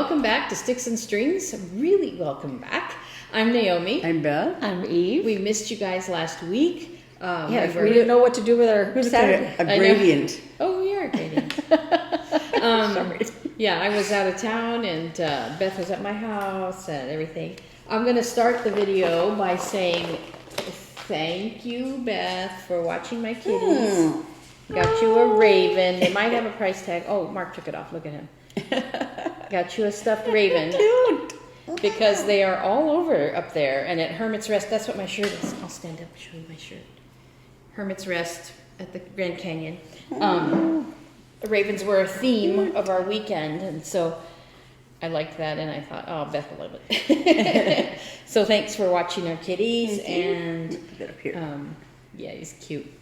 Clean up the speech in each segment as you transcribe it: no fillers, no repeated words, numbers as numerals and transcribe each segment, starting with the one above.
welcome back to Sticks and Strings. Really welcome back. I'm Naomi. I'm Beth. I'm Eve. We missed you guys last week. Yeah, we didn't know what to do with our Saturday. A gradient. Oh, we are a gradient. Yeah, I was out of town and Beth was at my house and everything. I'm going to start the video by saying thank you, Beth, for watching my kitties. Got you a raven. They might have a price tag. Oh, Mark took it off. Look at him. Got you a stuffed raven. Cute. Because they are all over up there. And at Hermit's Rest, that's what my shirt is. I'll stand up and show you my shirt. Hermit's Rest at the Grand Canyon. The ravens were a theme of our weekend. And so I liked that. And I thought, oh, Beth will love it. So thanks for watching our kitties. And yeah, he's cute.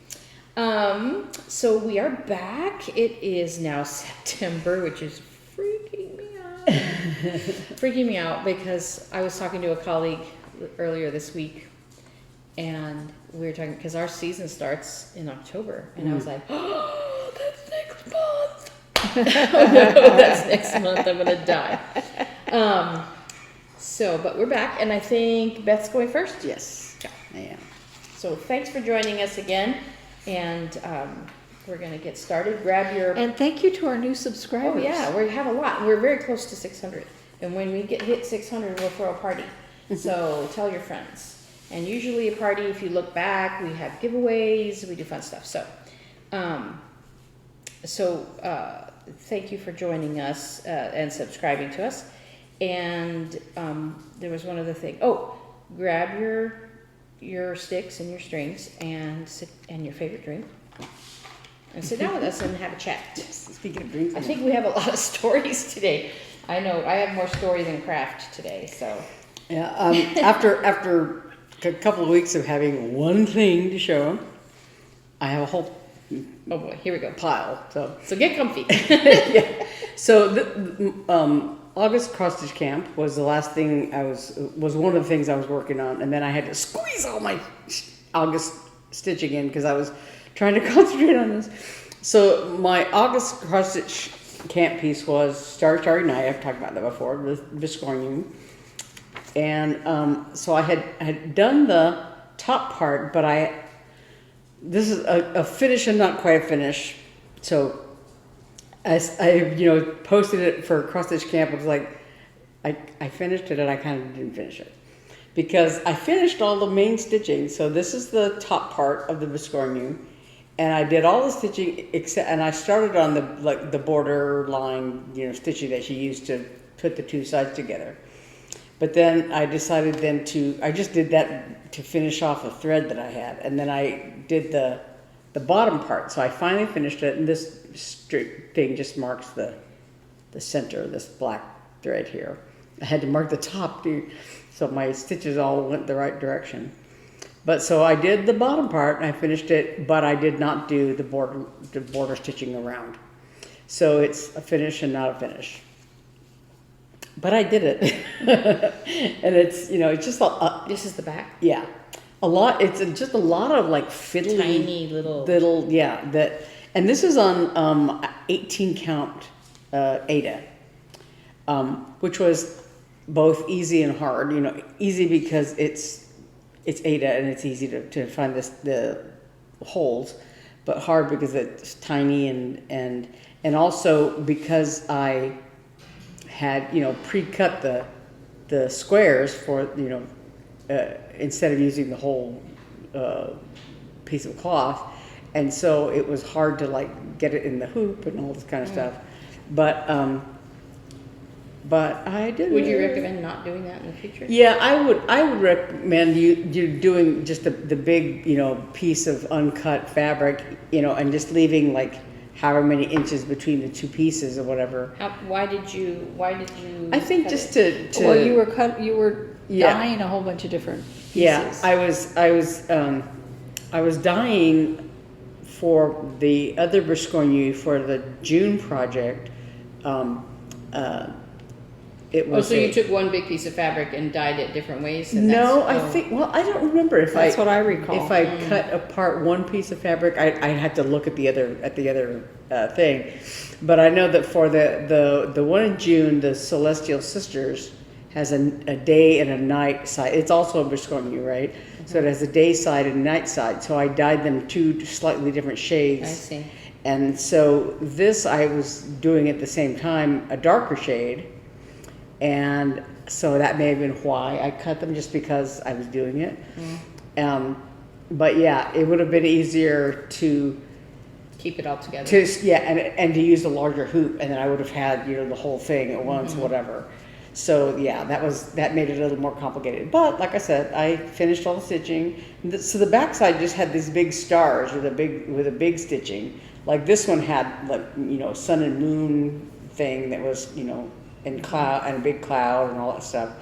So we are back. It is now September, which is freaking me out. Freaking me out because I was talking to a colleague earlier this week and we were talking, because our season starts in October, and I was like, oh, that's next month. Oh no, that's next month. I'm gonna die. But we're back, and I think Beth's going first. Yes, I am. So thanks for joining us again. And we're going to get started. Grab your... And thank you to our new subscribers. Oh, yeah. We have a lot. We're very close to 600. And when we hit 600, we'll throw a party. So tell your friends. And usually a party, if you look back, we have giveaways. We do fun stuff. So thank you for joining us and subscribing to us. And there was one other thing. Oh, grab your sticks and your strings and your favorite drink and sit down with us and have a chat. Speaking of drinks, I think we have a lot of stories today. I know I have more story than craft today. So yeah. After a couple of weeks of having one thing to show, I have a whole oh boy, here we go, pile. So get comfy. Yeah. So August cross stitch camp was the last thing was one of the things I was working on, and then I had to squeeze all my August stitching in because I was trying to concentrate on this. So my August cross stitch camp piece was Starry Night. I've talked about that before, the viscose, and so I had done the top part, but this is a finish and not quite a finish. So I posted it for cross stitch camp. It was like, I finished it and I kind of didn't finish it because I finished all the main stitching. So this is the top part of the viscose, and I did all the stitching and I started on the border line, stitching that you use to put the two sides together. But then I decided I just did that to finish off a thread that I had, and then I did the bottom part. So I finally finished it, and this straight thing just marks the center, this black thread here. I had to mark the top too, so my stitches all went the right direction. But so I did the bottom part and I finished it, but I did not do the border stitching around. So it's a finish and not a finish. But I did it. And it's, it's just This is the back. Yeah. A lot, it's just a lot of like fiddly tiny little yeah, and this is on 18 count Ada, which was both easy and hard. Easy because it's Ada and it's easy to find the holes, but hard because it's tiny and also because I had pre-cut the squares for instead of using the whole piece of cloth, and so it was hard to get it in the hoop and all this kind of stuff. But I did. Would you recommend not doing that in the future? Yeah, I would recommend you doing just the big piece of uncut fabric, and just leaving however many inches between the two pieces or whatever. Why did you? I think just to. Well, you were dyeing a whole bunch of different pieces. Yeah, I was dyeing for the other viscose for the June project. it Oh, was. so you took one big piece of fabric and dyed it different ways? And No, I that's- oh. think. Well, I don't remember if That's what I recall. If I cut apart one piece of fabric, I had to look at the other thing. But I know that for the one in June, the Celestial Sisters has a day and a night side. It's also a Visconti, right? So it has a day side and night side. So I dyed them two slightly different shades. I see. And so this I was doing at the same time a darker shade, and so that may have been why I cut them, just because I was doing it. But yeah, it would have been easier to Keep it all together. and to use a larger hoop, and then I would have had the whole thing at once, whatever. So yeah, that made it a little more complicated. But like I said, I finished all the stitching. So the backside just had these big stars with a big stitching. Like this one had sun and moon thing that was in cloud and a big cloud and all that stuff,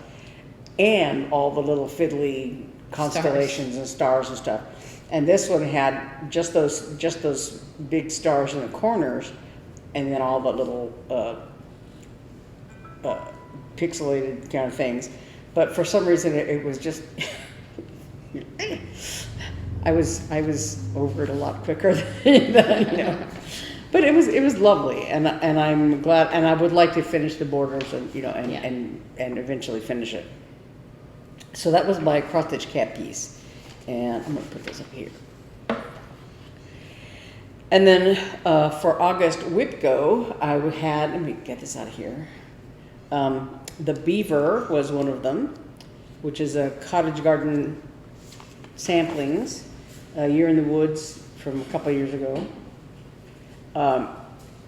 and all the little fiddly constellations and stars and stuff. And this one had just those big stars in the corners, and then all the little pixelated kind of things. But for some reason it was just I was over it a lot quicker than But it was lovely, and I'm glad, and I would like to finish the borders and eventually finish it. So that was my cross stitch cap piece, and I'm gonna put this up here. And then for August WIP-GO, I had, let me get this out of here. The beaver was one of them, which is a cottage garden samplings, a year in the woods from a couple of years ago.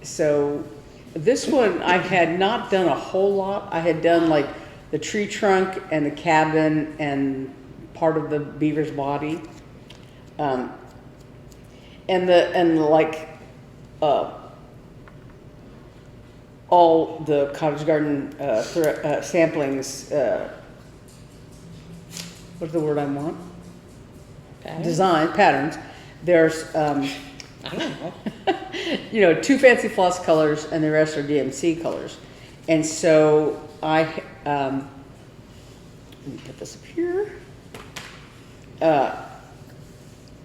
So this one I had not done a whole lot. I had done like the tree trunk and the cabin and part of the beaver's body, and all the cottage garden samplings. What's the word I want? Design patterns. There's I don't know. 2 fancy floss colors, and the rest are DMC colors. And so let me put this up here.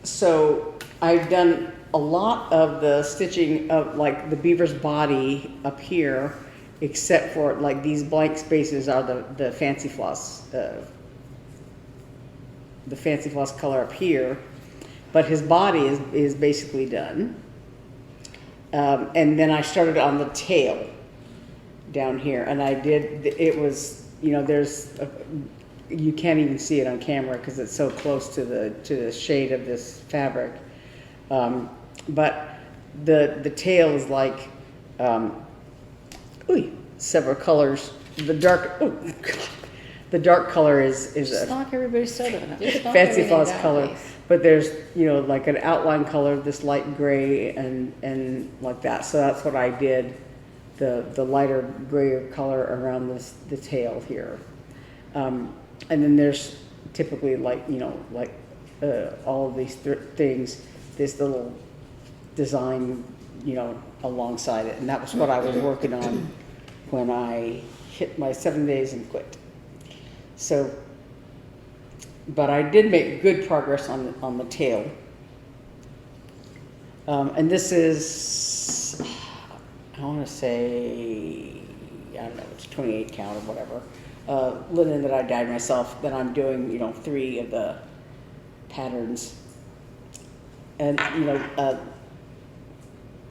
So I've done a lot of the stitching of like the beaver's body up here, except for like these blank spaces are the fancy floss, the fancy floss color up here, but his body is basically done. And then I started on the tail down here, and I did, it was, you can't even see it on camera because it's so close to the shade of this fabric. But the tail is like, several colors. The dark color is Just a knock everybody's soda in it. Just knock fancy everything floss down, color. please. But there's, like an outline color, this light gray and like that. So that's what I did, the lighter grayer color around the tail here. And then there's typically all of these things, this little design, alongside it. And that was what I was working on when I hit my 7 days and quit. So, but I did make good progress on the tail. And this is, I want to say, I don't know, it's 28 count or whatever, linen that I dyed myself. Then I'm doing, 3 of the patterns. And,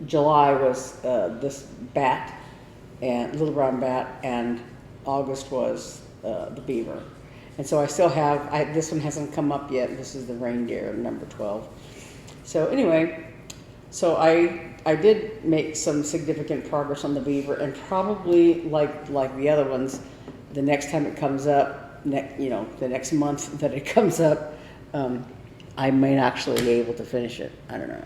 July was this bat, and little brown bat, and August was the beaver. And so I still have, this one hasn't come up yet. This is the reindeer, number 12. So anyway, so I did make some significant progress on the beaver, and probably like the other ones, the next time it comes up, the next month that it comes up, I may actually be able to finish it. I don't know.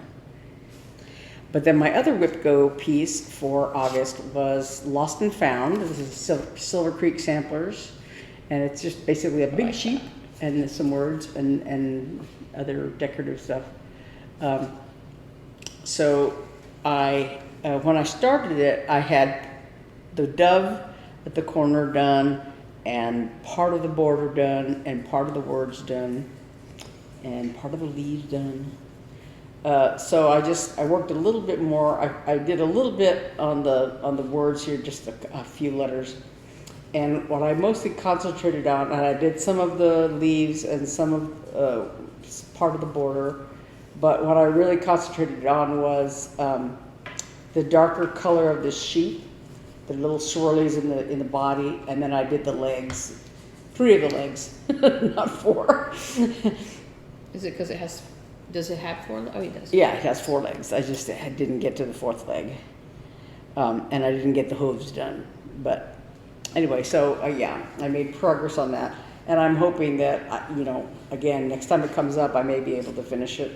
But then my other WIP-GO piece for August was Lost and Found. This is Silver Creek Samplers. And it's just basically a big sheep and some words and other decorative stuff. So when I started it, I had the dove at the corner done, and part of the border done, and part of the words done, and part of the leaves done. So I worked a little bit more. I did a little bit on the words here, just a few letters. And what I mostly concentrated on, and I did some of the leaves and some of part of the border, but what I really concentrated on was the darker color of the sheep, the little swirlies in the body, and then I did the legs, 3 of the legs, not 4. Is it because does it have 4? Oh, it does. Yeah, it has 4 legs. I didn't get to the 4th leg, and I didn't get the hooves done. But anyway, so yeah, I made progress on that, and I'm hoping that again, next time it comes up, I may be able to finish it.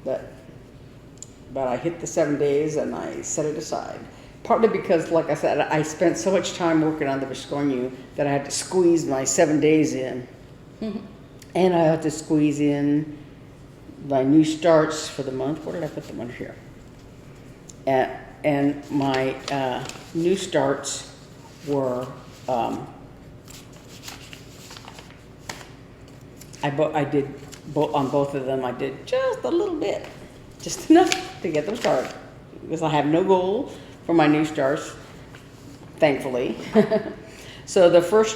But I hit the 7 days and I set it aside. Partly because, like I said, I spent so much time working on the Visconti that I had to squeeze my 7 days in. Mm-hmm. And I had to squeeze in my new starts for the month. Where did I put them under here? And my new starts were, I did on both of them, I did just a little bit, just enough to get them started. Because I have no goal for my new starts, thankfully. So the first,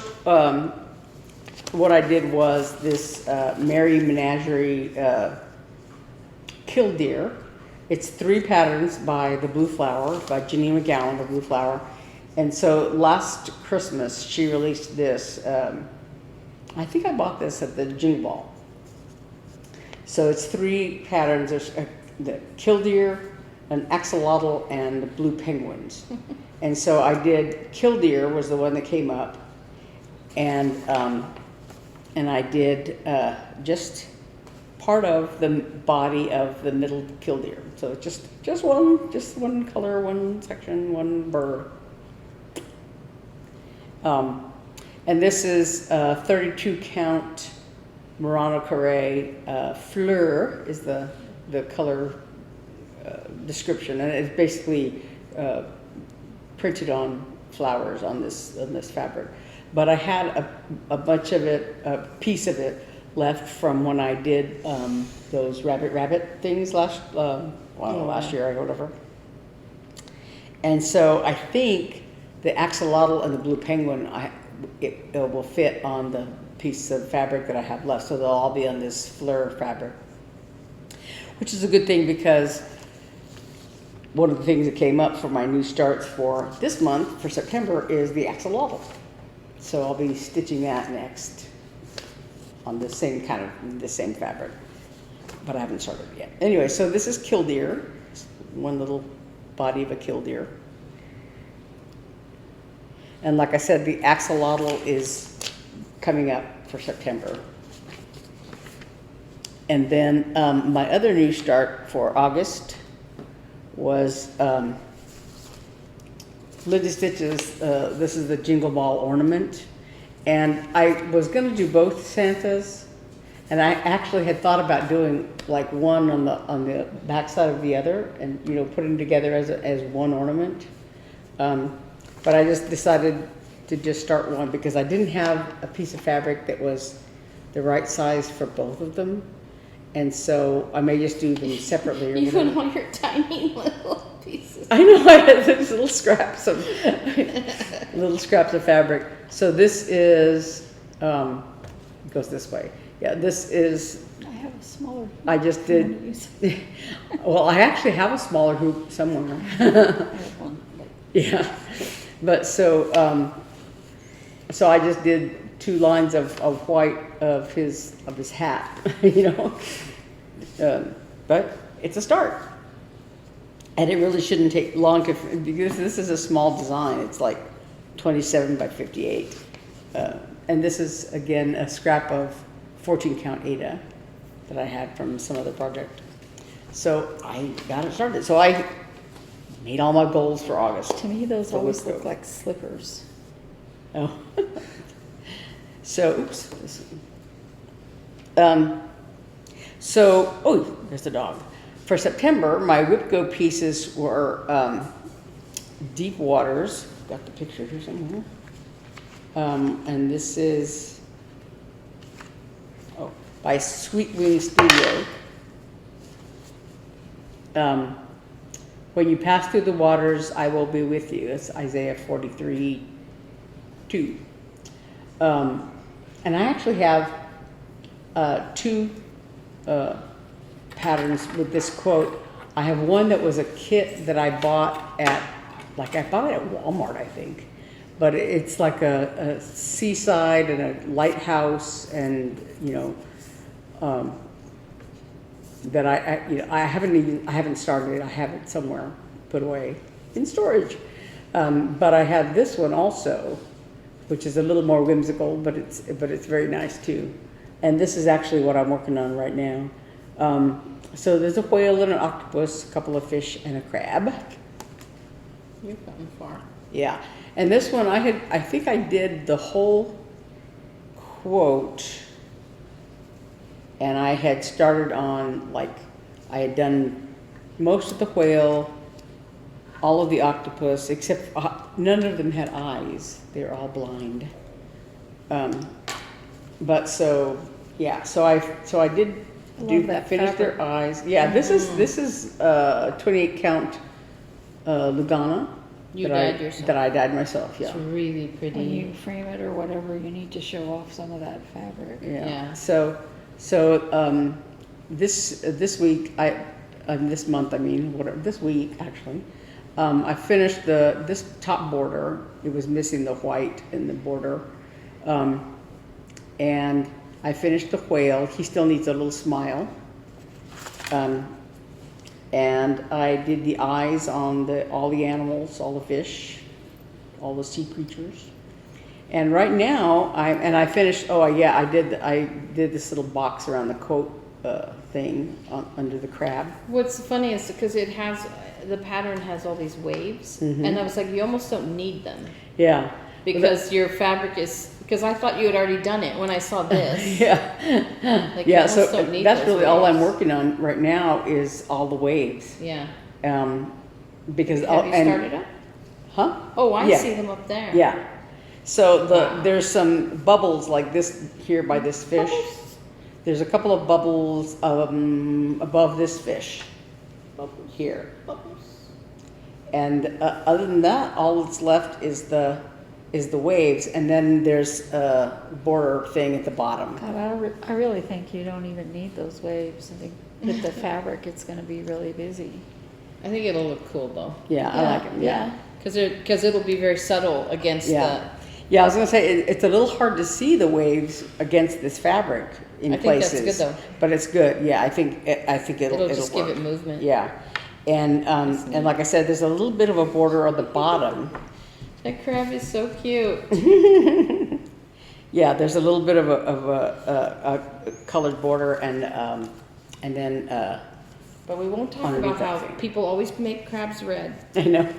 what I did was this Merry Menagerie Killdeer. It's 3 patterns by the Blue Flower, by Jenny McGowan, the Blue Flower. And so last Christmas, she released this. I think I bought this at the Jingle Ball. So it's 3 patterns. There's the Killdeer, an axolotl, and the blue penguins. And so I did Killdeer was the one that came up, and I did just part of the body of the middle Killdeer. So just one color, one section, one bird. And this is 32 count Murano Carré. Fleur is the color description, and it's basically printed on flowers on this fabric. But I had a bunch of it, a piece of it left from when I did those rabbit things last year or whatever. And so I think the axolotl and the blue penguin, it will fit on the piece of fabric that I have left, so they'll all be on this Fleur fabric, which is a good thing because one of the things that came up for my new starts for this month, for September, is the axolotl. So I'll be stitching that next on the same fabric, but I haven't started yet. Anyway, so this is Killdeer, one little body of a Killdeer. And like I said, the axolotl is coming up for September. And then my other new start for August was Linda Stitch's, this is the Jingle Ball ornament. And I was going to do both Santas, and I actually had thought about doing like one on the back side of the other, and putting together as one ornament. But I just decided to just start one because I didn't have a piece of fabric that was the right size for both of them. And so I may just do them separately. Or Even on your tiny little pieces. I know, I had those little scraps of fabric. So this is, it goes this way. Yeah, this is. I have a smaller. I just did. Well, I actually have a smaller hoop somewhere. I have one. Yeah, but so I just did 2 lines of white of his hat, but it's a start, and it really shouldn't take long because this is a small design. It's like 27 by 58, and this is again a scrap of 14 count Ada that I had from some other project. So I got it started. So I made all my goals for August. To me, those For always WIP-GO. look like slippers. Oh. So, oops. Oh, there's the dog. For September, my WIP-GO pieces were Deep Waters. Got the picture here somewhere. And this is by Sweet Wing Studio. When you pass through the waters, I will be with you. It's Isaiah 43:2. And I actually have two patterns with this quote. I have one that was a kit that I bought at, I bought it at Walmart, I think. But it's like a seaside and a lighthouse, and that I haven't started it. I have it somewhere put away in storage. But I have this one also, which is a little more whimsical, but it's very nice too. And this is actually what I'm working on right now. So there's a whale and an octopus, a couple of fish, and a crab. You've gotten far. Yeah, and this one I think I did the whole quote, and I had started on I had done most of the whale, all of the octopus, except none of them had eyes. They're all blind. But so I did finish their eyes. Yeah, this is 28 count Lugana. You dyed yourself. That I dyed myself. Yeah. It's really pretty. When you frame it or whatever, you need to show off some of that fabric. Yeah. So this week this month, this week actually, I finished this top border. It was missing the white in the border, and I finished the whale. He still needs a little smile. And I did the eyes on all the animals, all the fish, all the sea creatures. And right now, I finished. I did this little box around the coat thing under the crab. What's funny is because the pattern has all these waves, and I was like, you almost don't need them. Yeah. Because your fabric is. Because I thought you had already done it when I saw this. Yeah. You So don't need that's those really all I'm waves. working on right now is all the waves. Yeah. Because Have you started up? Huh? Oh, I Yeah. see them up there. Yeah. So there's some bubbles like this here by this fish. Bubbles? There's a couple of bubbles above this fish. Bubbles. Here. Bubbles. And other than that, all that's left is the waves, and then there's a border thing at the bottom. God, I really think you don't even need those waves. I think with the fabric, it's going to be really busy. I think it'll look cool though. Yeah, I like it. Yeah. Because it'll be very subtle against Yeah, I was gonna say it's a little hard to see the waves against this fabric in I think places. that's good though. But it's good. Yeah, I think it'll just work. give it movement. Yeah, and like I said, there's a little bit of a border on the bottom. That crab is so cute. Yeah, there's a little bit of a colored border, and then. But we won't talk Underneath about how that thing. people always make crabs red. I know.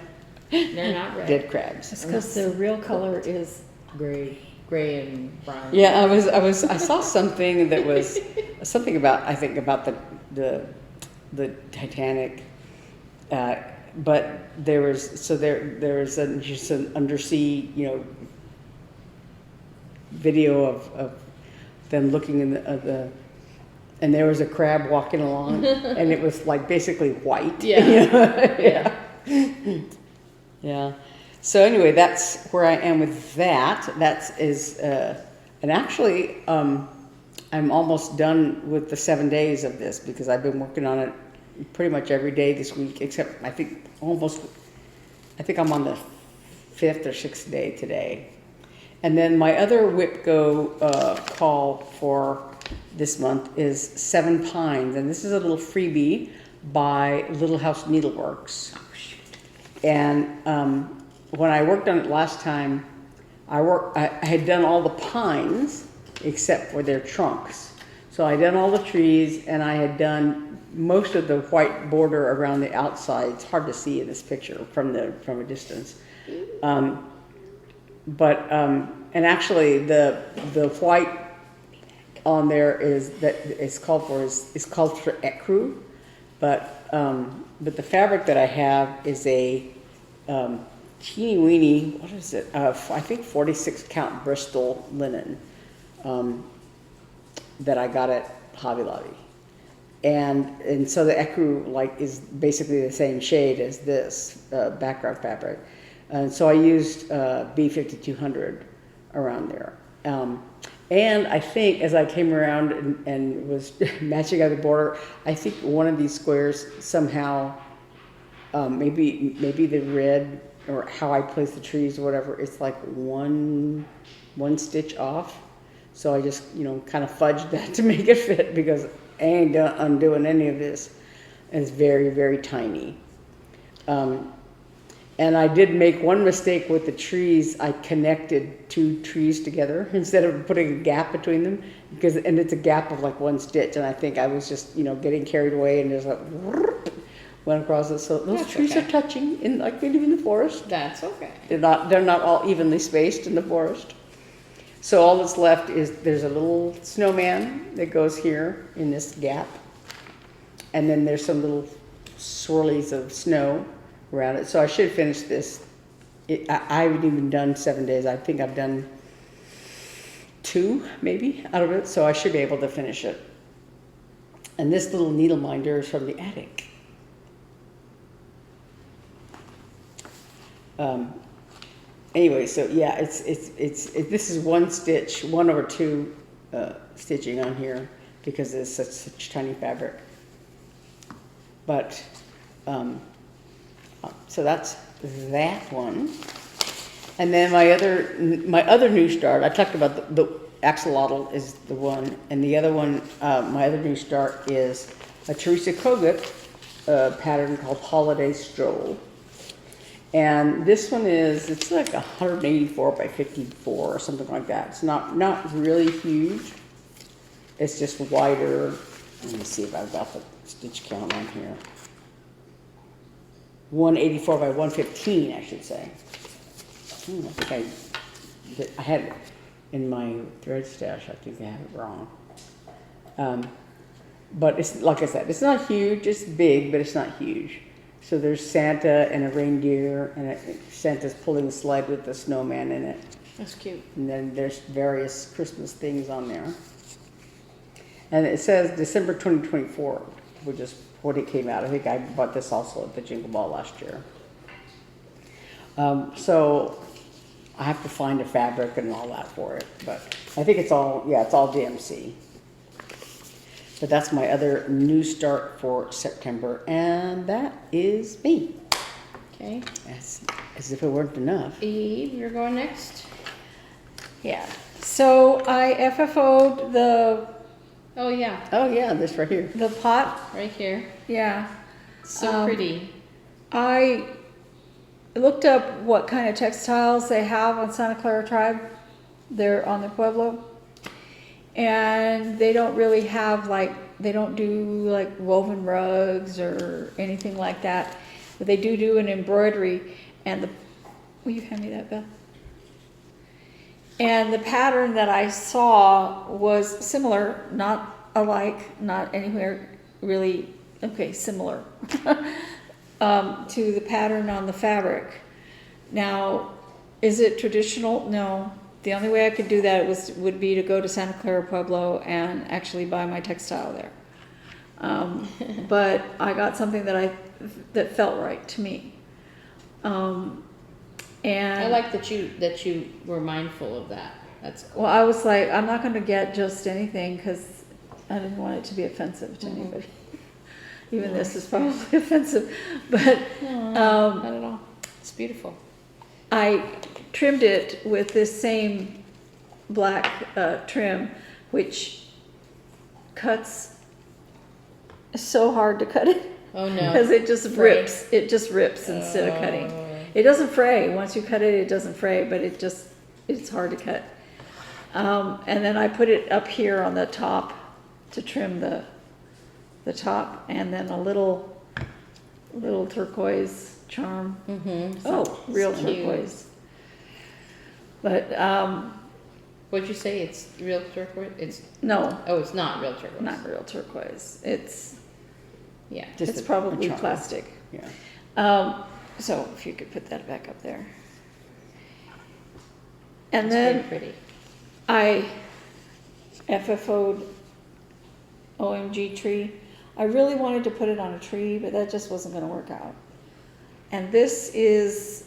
They're not red. Dead crabs. It's because their real color is Gray and brown. Yeah, I saw something that was something about the Titanic, but there was just an undersea video of them looking in the and there was a crab walking along and it was like basically white. Yeah. Yeah. So anyway, that's where I am with that. And actually, I'm almost done with the 7 days of this because I've been working on it pretty much every day this week, except I think I'm on the 5th or 6th day today. And then my other WIP-GO call for this month is 7 Pines, and this is a little freebie by Little House Needleworks. And when I worked on it last time, I had done all the pines except for their trunks. So I had done all the trees, and I had done most of the white border around the outside. It's hard to see in this picture from a distance. And actually the white on there is called for ecru, but the fabric that I have is a teeny weeny, what is it? I think 46 count Bristol linen that I got at Hobby Lobby. And so the ecru like is basically the same shade as this background fabric. And so I used B5200 around there. And I think as I came around and was matching out the border, I think one of these squares somehow, maybe the red or how I place the trees or whatever, it's like one stitch off. So I just, kind of fudged that to make it fit because I ain't undoing any of this. And it's very, very tiny. And I did make one mistake with the trees. I connected 2 trees together instead of putting a gap between them, and it's a gap of like 1 stitch. And I think I was just, getting carried away and just like went across it. So those trees are touching in like maybe in the forest. That's okay. They're not all evenly spaced in the forest. So all that's left is there's a little snowman that goes here in this gap, and then there's some little swirlies of snow around it. So I should finish this. I haven't even done 7 days. I think I've done 2 maybe out of it, so I should be able to finish it. And this little needle minder is from the attic. Anyway, so yeah, it's this is 1 stitch, 1 over 2 stitching on here because it's such tiny fabric. But so that's that one. And then my other new start, I talked about the axolotl is the one, and the other one, my other new start is a Teresa Kogut pattern called Holiday Stroll. And this one it's like 184 by 54 or something like that. It's not really huge. It's just wider. Let me see if I've got the stitch count on here. 184 by 115, I should say. I think I had it in my thread stash. I think I have it wrong. But it's like I said, it's not huge. It's big, but it's not huge. So there's Santa and a reindeer, and Santa's pulling a sled with the snowman in it. That's cute. And then there's various Christmas things on there. And it says December 2024, which is when it came out. I think I bought this also at the Jingle Ball last year. So I have to find a fabric and all that for it. But I think it's all DMC. But that's my other new start for September, and that is me. Okay. As if it weren't enough. Eve, you're going next. Yeah. So I FFO'd Oh yeah, Oh yeah, this right here. the pot. right here. Yeah. So pretty. I looked up what kind of textiles they have on Santa Clara Tribe. They're on the Pueblo. And they don't really have they don't do like woven rugs or anything like that. But they do an embroidery. And will you hand me that, Beth? And the pattern that I saw was similar, not alike, not anywhere really, similar to the pattern on the fabric. Now, is it traditional? No. The only way I could do that would be to go to Santa Clara Pueblo and actually buy my textile there. But I got something that felt right to me. And I like that you were mindful of that. That's cool. well, I was like, I'm not going to get just anything because I didn't want it to be offensive to anybody. Even this is probably offensive, but not at all. It's beautiful. I trimmed it with this same black trim, which cuts so hard to cut it. Oh no. Because it just Fray. rips. It just rips instead of cutting. It doesn't fray. Once you cut it, it doesn't fray, but it's hard to cut. And then I put it up here on the top to trim the top, and then a little turquoise charm. Mm-hmm. Oh, real so cute. turquoise. But What'd you say? It's real turquoise? It's no, it's not real turquoise. not real turquoise. It's Yeah. Just it's a probably charm. plastic. Yeah. So if you could put that back up there. And It's then very pretty. I FFO'd OMG tree. I really wanted to put it on a tree, but that just wasn't gonna work out. And this is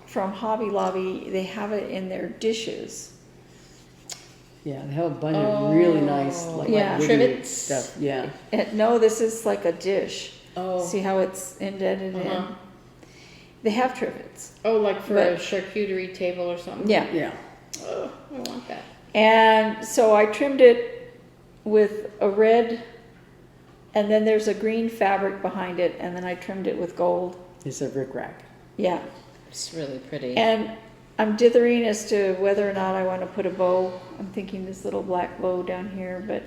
from Hobby Lobby. They have it in their dishes. Yeah, they have a bunch of really nice, like, Yeah. wooden Trivets. stuff, yeah. No, this is like a dish. Oh. See how it's indented in? Uh-huh. They have trivets. Oh, like for But- a charcuterie table or something? Yeah. Yeah. Oh, I want that. And so I trimmed it with a red, and then there's a green fabric behind it, and then I trimmed it with gold. It's a rickrack. Yeah. It's really pretty. And I'm dithering as to whether or not I want to put a bow. I'm thinking this little black bow down here, but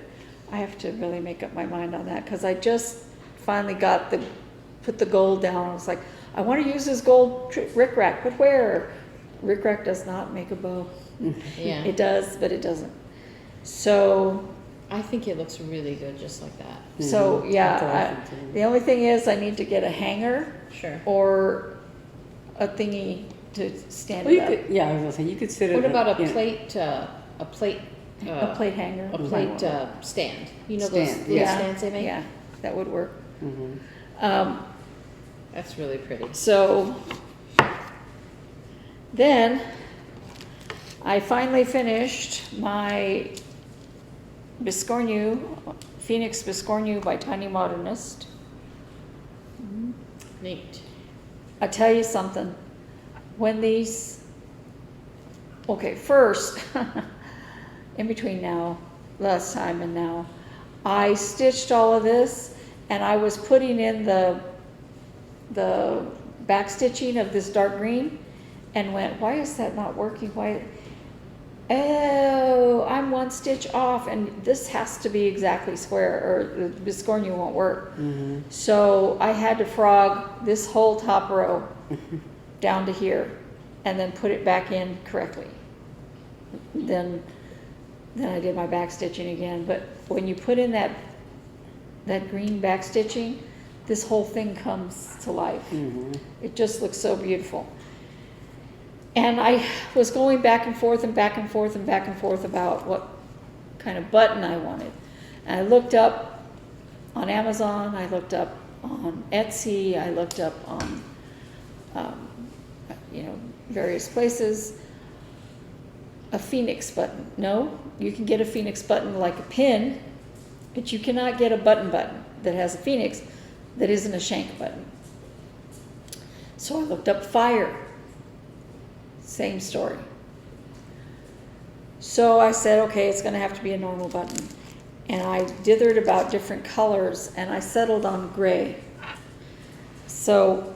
I have to really make up my mind on that because I just finally put the gold down. I was like, I want to use this gold rickrack, but where? Rickrack does not make a bow. Yeah. It does, but it doesn't. So, I think it looks really good just like that. That's what I yeah, think too. the only thing is I need to get a hanger Sure. or a thingy to stand Well, it you up. could, yeah, I was gonna say, you could sit What at about you know, A plate hanger. a plate stand? You know Stand, those little yeah, stands they make? yeah, that would work. mhm. That's really pretty. So then I finally finished my Biscornu, Phoenix Biscornu by Tiny Modernist. Neat. I'll tell you something. When these, okay, first, in between last time and now, I stitched all of this and I was putting in the back stitching of this dark green and went, why is that not working? Why? Oh, I'm one stitch off and this has to be exactly square or the Biscornu won't work. So I had to frog this whole top row down to here and then put it back in correctly. Then I did my back stitching again. But when you put in that green back stitching, this whole thing comes to life. It just looks so beautiful. And I was going back and forth and back and forth and back and forth about what kind of button I wanted. And I looked up on Amazon, I looked up on Etsy, I looked up on, various places. A Phoenix button. No, you can get a Phoenix button like a pin, but you cannot get a button that has a Phoenix that isn't a shank button. So I looked up fire. Same story. So I said, okay, it's going to have to be a normal button. And I dithered about different colors and I settled on gray. So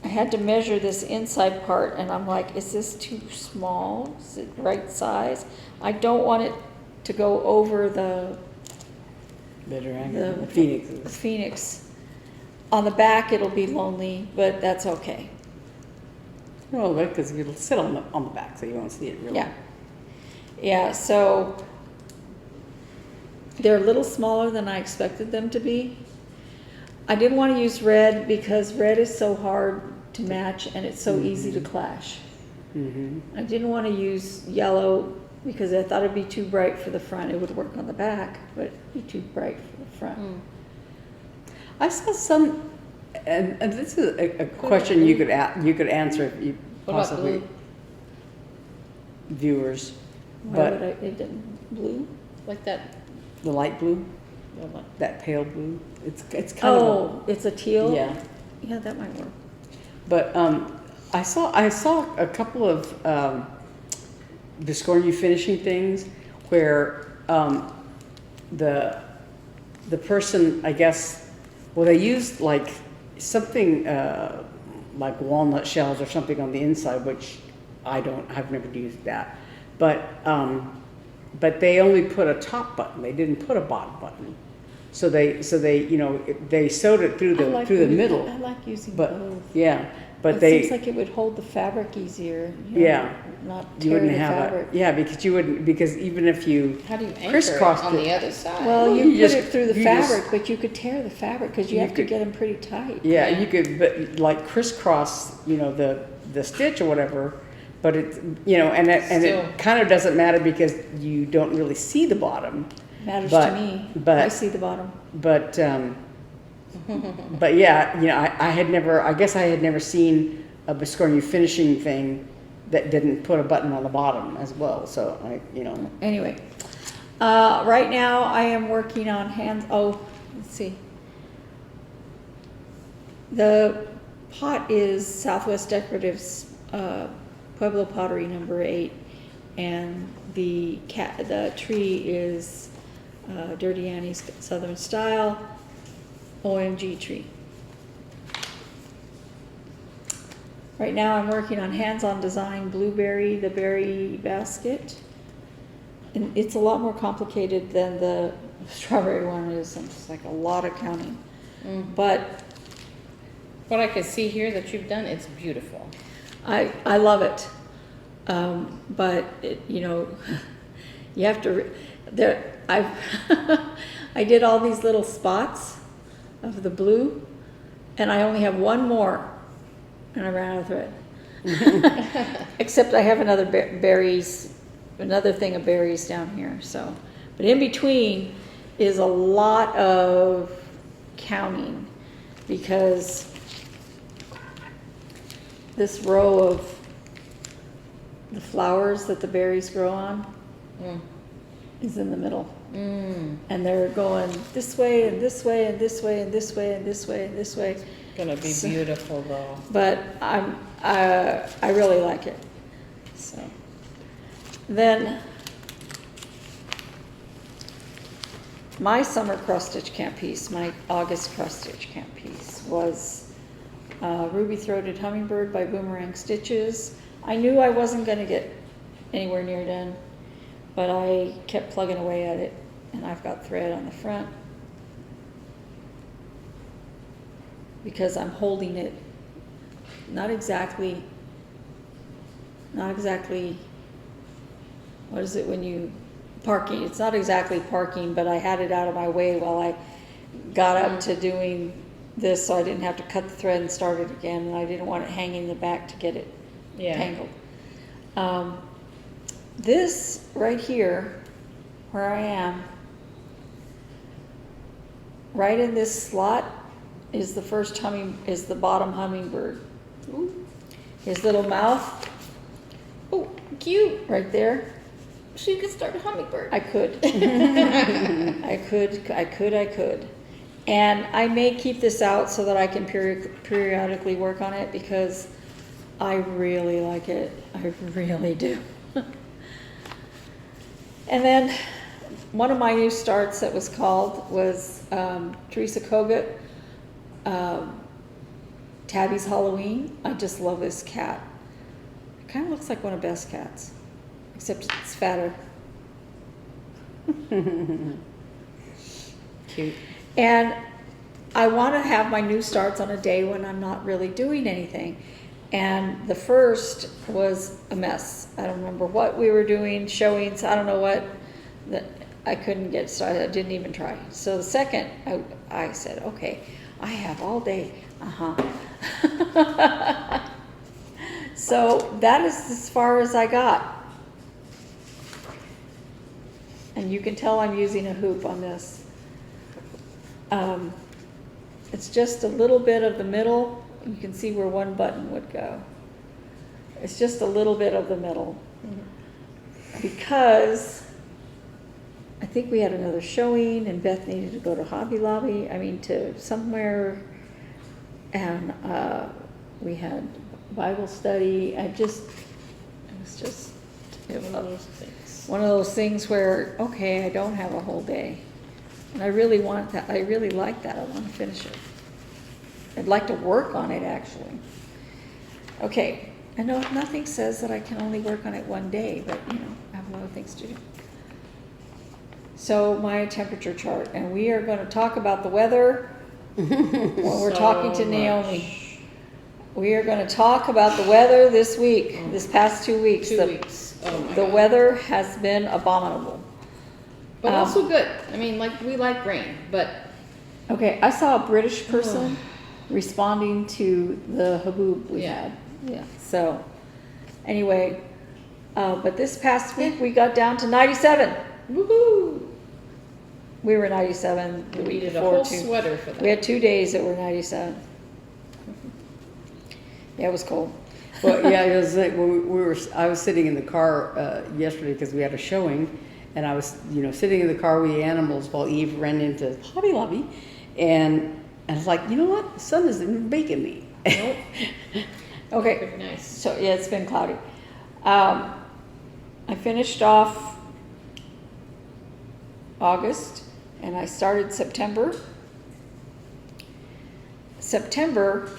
I had to measure this inside part and I'm like, is this too small? Is it right size? I don't want it to go over the Phoenixes. Phoenix. On the back it'll be lonely, but that's okay. Well, because it'll sit on the back, so you won't see it really. Yeah. Yeah, so they're a little smaller than I expected them to be. I didn't want to use red because red is so hard to match and it's so easy to clash. I didn't want to use yellow because I thought it'd be too bright for the front. It would work on the back, but it'd be too bright for the front. I saw some, and this is a question you could answer if you What about possibly blue? viewers, Why but would it didn't blue? Like that. the light blue, Well, what? that pale blue, it's kind of Oh, it's a teal? yeah. Yeah, that might work. But I saw a couple of Biscornu finishing things where the person, I guess, well, they used like something like walnut shells or something on the inside, which I've never used that. But they only put a top button. They didn't put a bottom button. So they, you know, they sewed it through the middle. I like using But, both. yeah, but It they. seems like it would hold the fabric easier. You know, Yeah. Not You tear wouldn't the have fabric. it. Yeah, because you wouldn't, because even if you How do you anchor it crisscrossed on it. the other side? Well, Well, you you put just- it through the you just- fabric, but you could tear the fabric because you You have to could- get them pretty tight. Yeah, Yeah. you could, but like crisscross, you know, the stitch or whatever, but it, you know, and Still. it kind of doesn't matter because you don't really see the bottom. Matters But- to me. but- I see the bottom. But, but yeah, you know, I guess I had never seen a Biscornu finishing thing that didn't put a button on the bottom as well, so you know. Anyway, right now I am working on hands. Oh, let's see. The pot is Southwest Decoratives Pueblo Pottery number 8, and the tree is Dirty Annie's Southern Style OMG tree. Right now I'm working on hands-on design Blueberry, the berry basket. And it's a lot more complicated than the strawberry one is. It's like a lot of counting. But What I can see here that you've done, it's beautiful. I love it. But it, you know, you have to, I did all these little spots of the blue, and I only have one more, and I ran out of thread. Except I have another another thing of berries down here. So, but in between is a lot of counting, because this row of the flowers that the berries grow on is in the middle. And they're going this way and this way and this way and this way and this way and this way. Gonna be beautiful though. But I really like it. So then my summer cross stitch camp piece, my August cross stitch camp piece was Ruby Throated Hummingbird by Boomerang Stitches. I knew I wasn't going to get anywhere near done, but I kept plugging away at it, and I've got thread on the front because I'm holding it not exactly, what is it when you parking? It's not exactly parking, but I had it out of my way while I got up to doing this, so I didn't have to cut the thread and start it again, and I didn't want it hanging in the back to get it tangled. This right here, where I am, right in this slot is the bottom hummingbird. Ooh. His little mouth, Oh, cute. right there. So you could start a hummingbird. I could. I could. And I may keep this out so that I can periodically work on it because I really like it. I really do. And then one of my new starts that was Teresa Kogut, Tabby's Halloween. I just love this cat. It kind of looks like one of Beth's cats, except it's fatter. Cute. And I want to have my new starts on a day when I'm not really doing anything. And the first was a mess. I don't remember what we were doing, showings, I don't know what. That I couldn't get started. I didn't even try. So the second, I said, okay, I have all day. So that is as far as I got. And you can tell I'm using a hoop on this. It's just a little bit of the middle. You can see where one button would go. It's just a little bit of the middle. Because I think we had another showing and Beth needed to go to Hobby Lobby, to somewhere, and we had Bible study. It was one of those things where, okay, I don't have a whole day. And I really want that. I really like that. I want to finish it. I'd like to work on it, actually. Okay, I know nothing says that I can only work on it one day, but, I have a lot of things to do. So my temperature chart, and we are going to talk about the weather when we're So talking to much. Naomi. We are going to talk about the weather this week, this past 2 weeks. 2 The- weeks. Oh my The God. weather has been abominable. But also good. I mean, like, we like rain, but Okay, I saw a British person responding to the haboob we Yeah. had. Yeah. So, anyway, but this past week we got down to 97. woohoo! We were 97 the We week needed a before whole too. sweater for that. We had 2 days that were 97. Yeah, it was cold. Well, yeah, it was like when I was sitting in the car yesterday because we had a showing, and I was, sitting in the car with the animals while Eve ran into Hobby Lobby, and I was like, you know what? The sun isn't baking me. Nope. Okay, Pretty nice. so yeah, it's been cloudy. I finished off August and I started September. September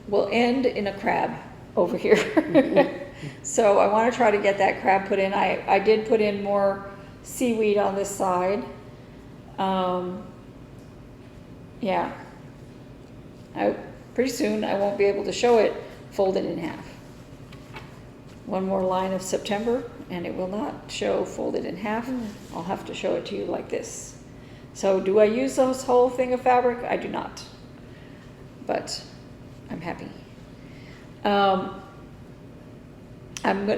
will end in a crab over here. So I want to try to get that crab put in. I did put in more seaweed on this side. Yeah. Pretty soon I won't be able to show it folded in half. One more line of September and it will not show folded in half. I'll have to show it to you like this. So do I use this whole thing of fabric? I do not. But I'm happy.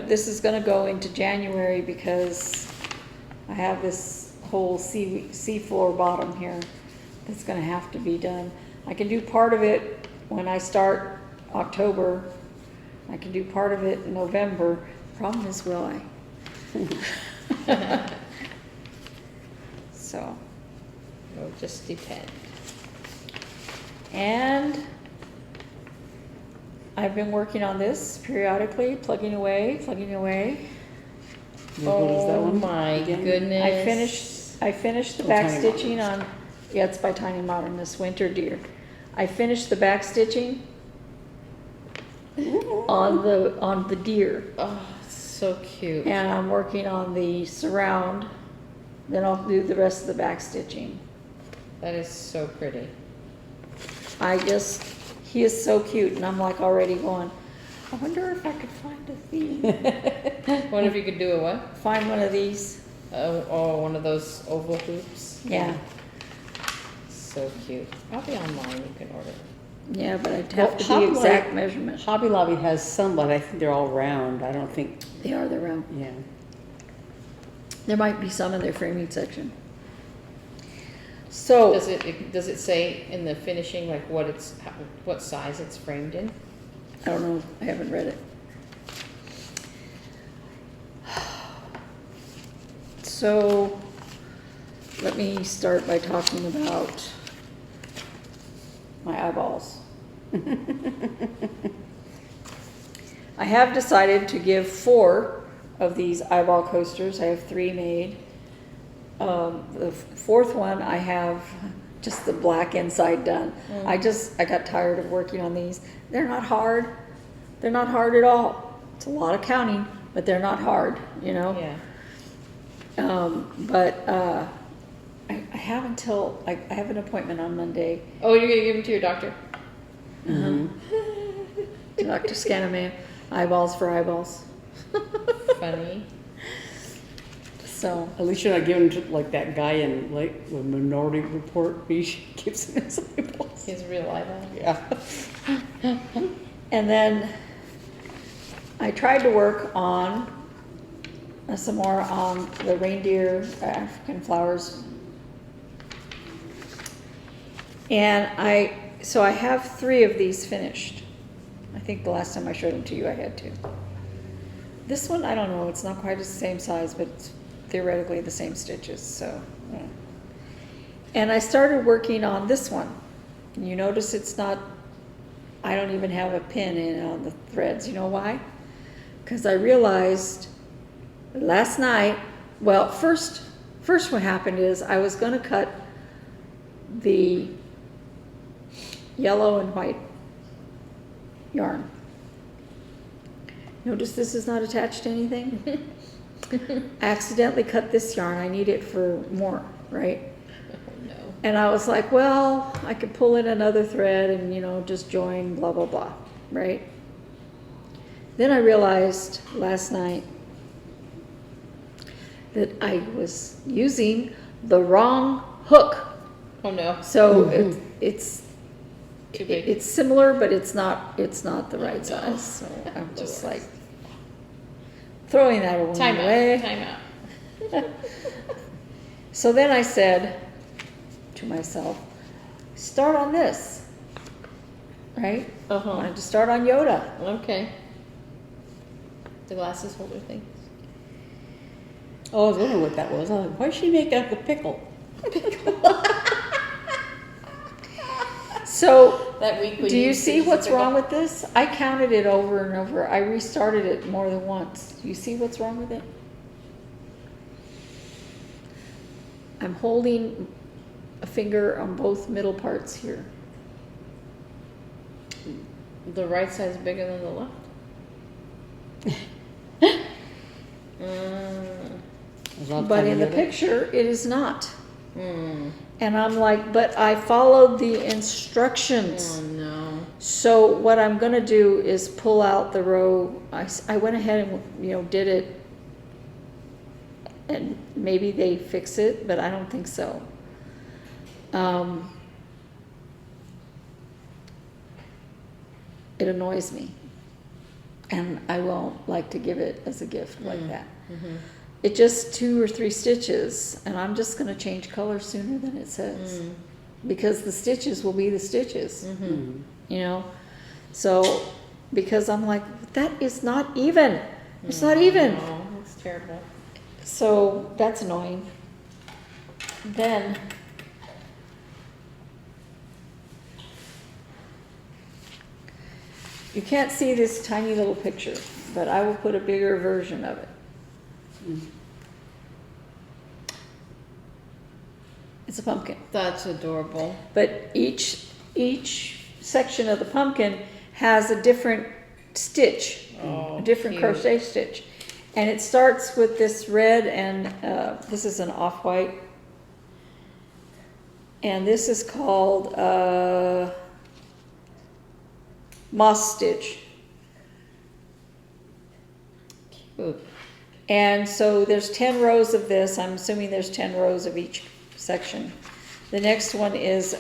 This is going to go into January because I have this whole seafloor bottom here that's going to have to be done. I can do part of it when I start October. I can do part of it in November. Problem is, will I? So, It'll just depend. and I've been working on this periodically, plugging away. What is that Oh one? my again? goodness. I finished the Oh, back Tiny stitching Modern. on, yeah, it's by Tiny Modern, this winter deer. I finished the back stitching on the deer, Oh, it's so cute. and I'm working on the surround. Then I'll do the rest of the back stitching. That is so pretty. He is so cute, and I'm like already going, I wonder if I could find a theme. What if you could do a what? Find one of these. One of those oval hoops. Yeah. So cute. Probably online you can order. Yeah, but I'd Well, have to Hobby be exact Lobby- measurement. Hobby Lobby has some, but I think they're all round. I don't think, They are the round. yeah. There might be some in their framing section. So, Does it say in the finishing like what size it's framed in? I don't know, I haven't read it. So, let me start by talking about my eyeballs. I have decided to give 4 of these eyeball coasters. I have 3 made. The 4th one, I have just the black inside done. I got tired of working on these. They're not hard. They're not hard at all. It's a lot of counting, but they're not hard, Yeah. I have until, I have an appointment on Monday Oh, you're gonna give them to your doctor? to Dr. Scanaman, eyeballs for eyeballs. Funny. So, At least you're not giving to like that guy in like the Minority Report. He gives him his eyeballs. His real eyeball. Yeah. and then I tried to work on some more on the reindeer African flowers. And I have 3 of these finished. I think the last time I showed them to you, I had 2. This one, I don't know, it's not quite the same size, but it's theoretically the same stitches, so. Yeah. And I started working on this one. And you notice it's not, I don't even have a pin in on the threads. You know why? Because I realized last night, well, first what happened is I was going to cut the yellow and white yarn. Notice this is not attached to anything? I accidentally cut this yarn. I need it for more, right? Oh, no. And I was like, well, I could pull in another thread and, you know, just join blah, blah, blah, right? Then I realized last night that I was using the wrong hook. Oh, no. So it's Too big. it's similar, but it's not the right size. So I'm just like throwing that away. Time out. Time out. So then I said to myself, start on this, right? I Uh-huh. wanted to start on Yoda. Okay. The glasses holder thing. Oh, I was wondering what that was. I was like, why did she make that with pickle? So That week. do you see what's wrong with this? I counted it over and over. I restarted it more than once. Do you see what's wrong with it? I'm holding a finger on both middle parts here. The right side's bigger than the left? But in the picture, it is not. Mm. And I'm like, but I followed the instructions. Oh, no. So what I'm going to do is pull out the row. I went ahead and, you know, did it. And maybe they fix it, but I don't think so. It annoys me. And I won't like to give it as a gift like that. Mm-hmm. It just 2 or 3 stitches, and I'm just going to change color sooner than it says. Because the stitches will be the stitches, you know? So, because I'm like, that is not even. It's not even. No, that's terrible. So, that's annoying. Then, you can't see this tiny little picture, but I will put a bigger version of it. It's a pumpkin. That's adorable. But each section of the pumpkin has a different stitch, a different cute. crochet stitch. And it starts with this red, and this is an off-white. And this is called moss stitch. Cute. And so there's 10 rows of this. I'm assuming there's 10 rows of each section. The next one is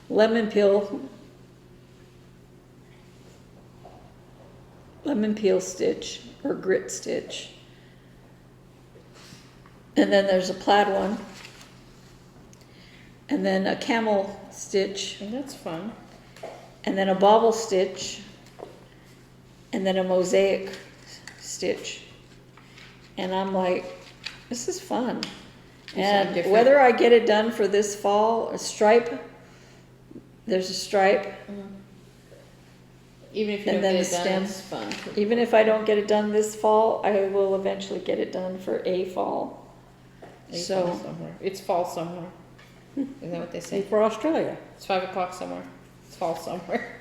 lemon peel stitch or grit stitch. And then there's a plaid one. And then a camel stitch. And that's fun. And then a bobble stitch. And then a mosaic stitch. And I'm like, this is fun. And different. whether I get it done for this fall, a stripe, there's a stripe. Even if you And don't then get the it done, stem. it's fun. Even if I don't get it done this fall, I will eventually get it done for a fall. It's So- fall somewhere. It's fall somewhere. Isn't that what they say? For Australia. It's 5 o'clock somewhere. It's fall somewhere.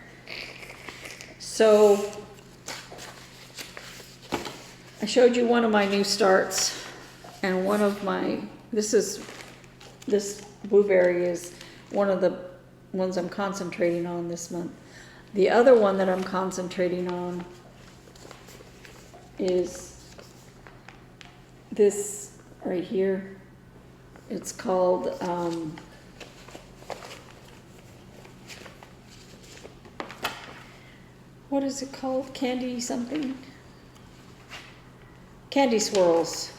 So I showed you one of my new starts, and one of my, this blueberry is one of the ones I'm concentrating on this month. The other one that I'm concentrating on is this right here. It's called what is it called? Candy something? Candy swirls.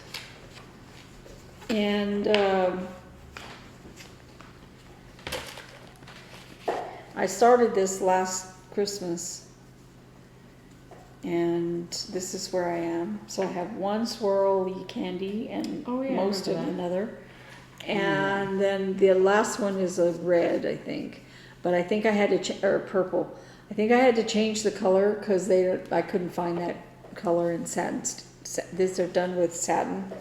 And I started this last Christmas, and this is where I am. So I have one swirly candy and Oh, yeah, I most of remember that. another. And then the last one is a red, I think. But I think I had to, or purple. I think I had to change the color because I couldn't find that color in satin. These are done with satin,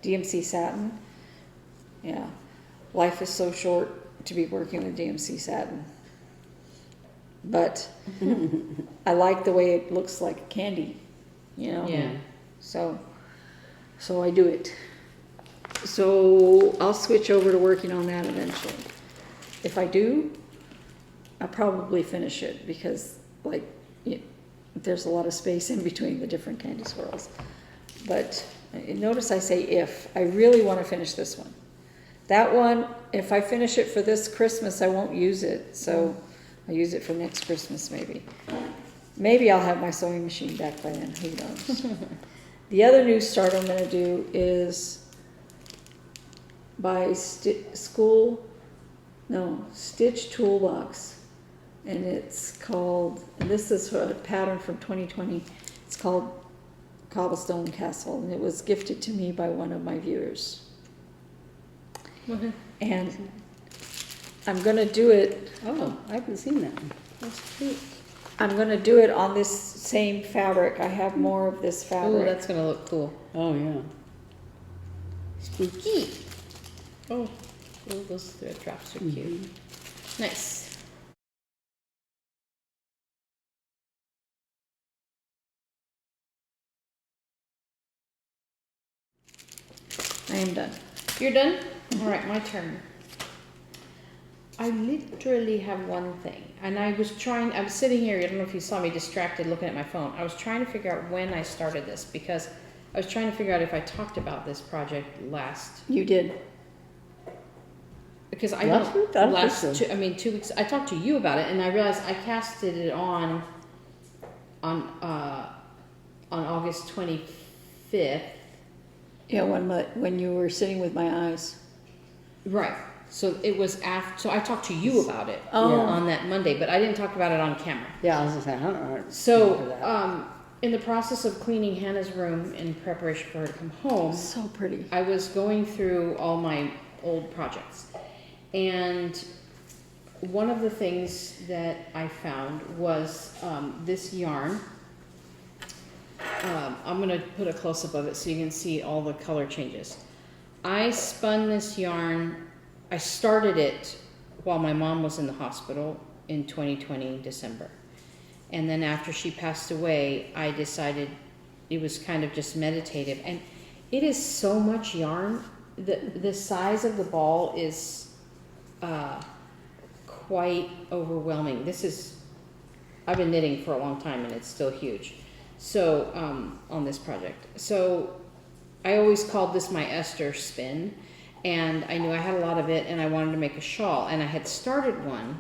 DMC satin. Yeah. Life is so short to be working with DMC satin. But I like the way it looks like candy, you know? Yeah. So So I do it. So I'll switch over to working on that eventually. If I do, I'll probably finish it because like there's a lot of space in between the different candy swirls. But notice I say if. I really want to finish this one. That one, if I finish it for this Christmas, I won't use it. So I'll use it for next Christmas maybe. Maybe I'll have my sewing machine back by then. Who knows? The other new start I'm going to do is by Stitch Toolbox. And it's called, and this is a pattern from 2020. It's called Cobblestone Castle, and it was gifted to me by one of my viewers. Mhm. And I'm going to do it. Oh, I haven't seen that one. That's cute. I'm going to do it on this same fabric. I have more of this Oh, fabric. that's gonna look cool. Oh, yeah. Spooky. Oh, those thread drops are cute. Nice. I am done. You're done? All right, my turn. I literally have one thing, and I was sitting here, I don't know if you saw me distracted looking at my phone. I was trying to figure out when I started this because I was trying to figure out if I talked about this project last. You did. Because I Last week? I don't think so. 2 weeks. I talked to you about it, and I realized I casted it on August 25th. Yeah, when you were sitting with my eyes. Right. So it was after. So I talked to you about it Oh. on that Monday, but I didn't talk about it on camera. Yeah, I was gonna say, I don't know. So in the process of cleaning Hannah's room in preparation for her to come home, So pretty. I was going through all my old projects, and one of the things that I found was this yarn. I'm going to put a close-up of it so you can see all the color changes. I spun this yarn, I started it while my mom was in the hospital in 2020, December. And then after she passed away, I decided it was kind of just meditative. And it is so much yarn. The size of the ball is quite overwhelming. I've been knitting for a long time and it's still huge. So, on this project. So, I always called this my Esther spin, and I knew I had a lot of it, and I wanted to make a shawl, and I had started one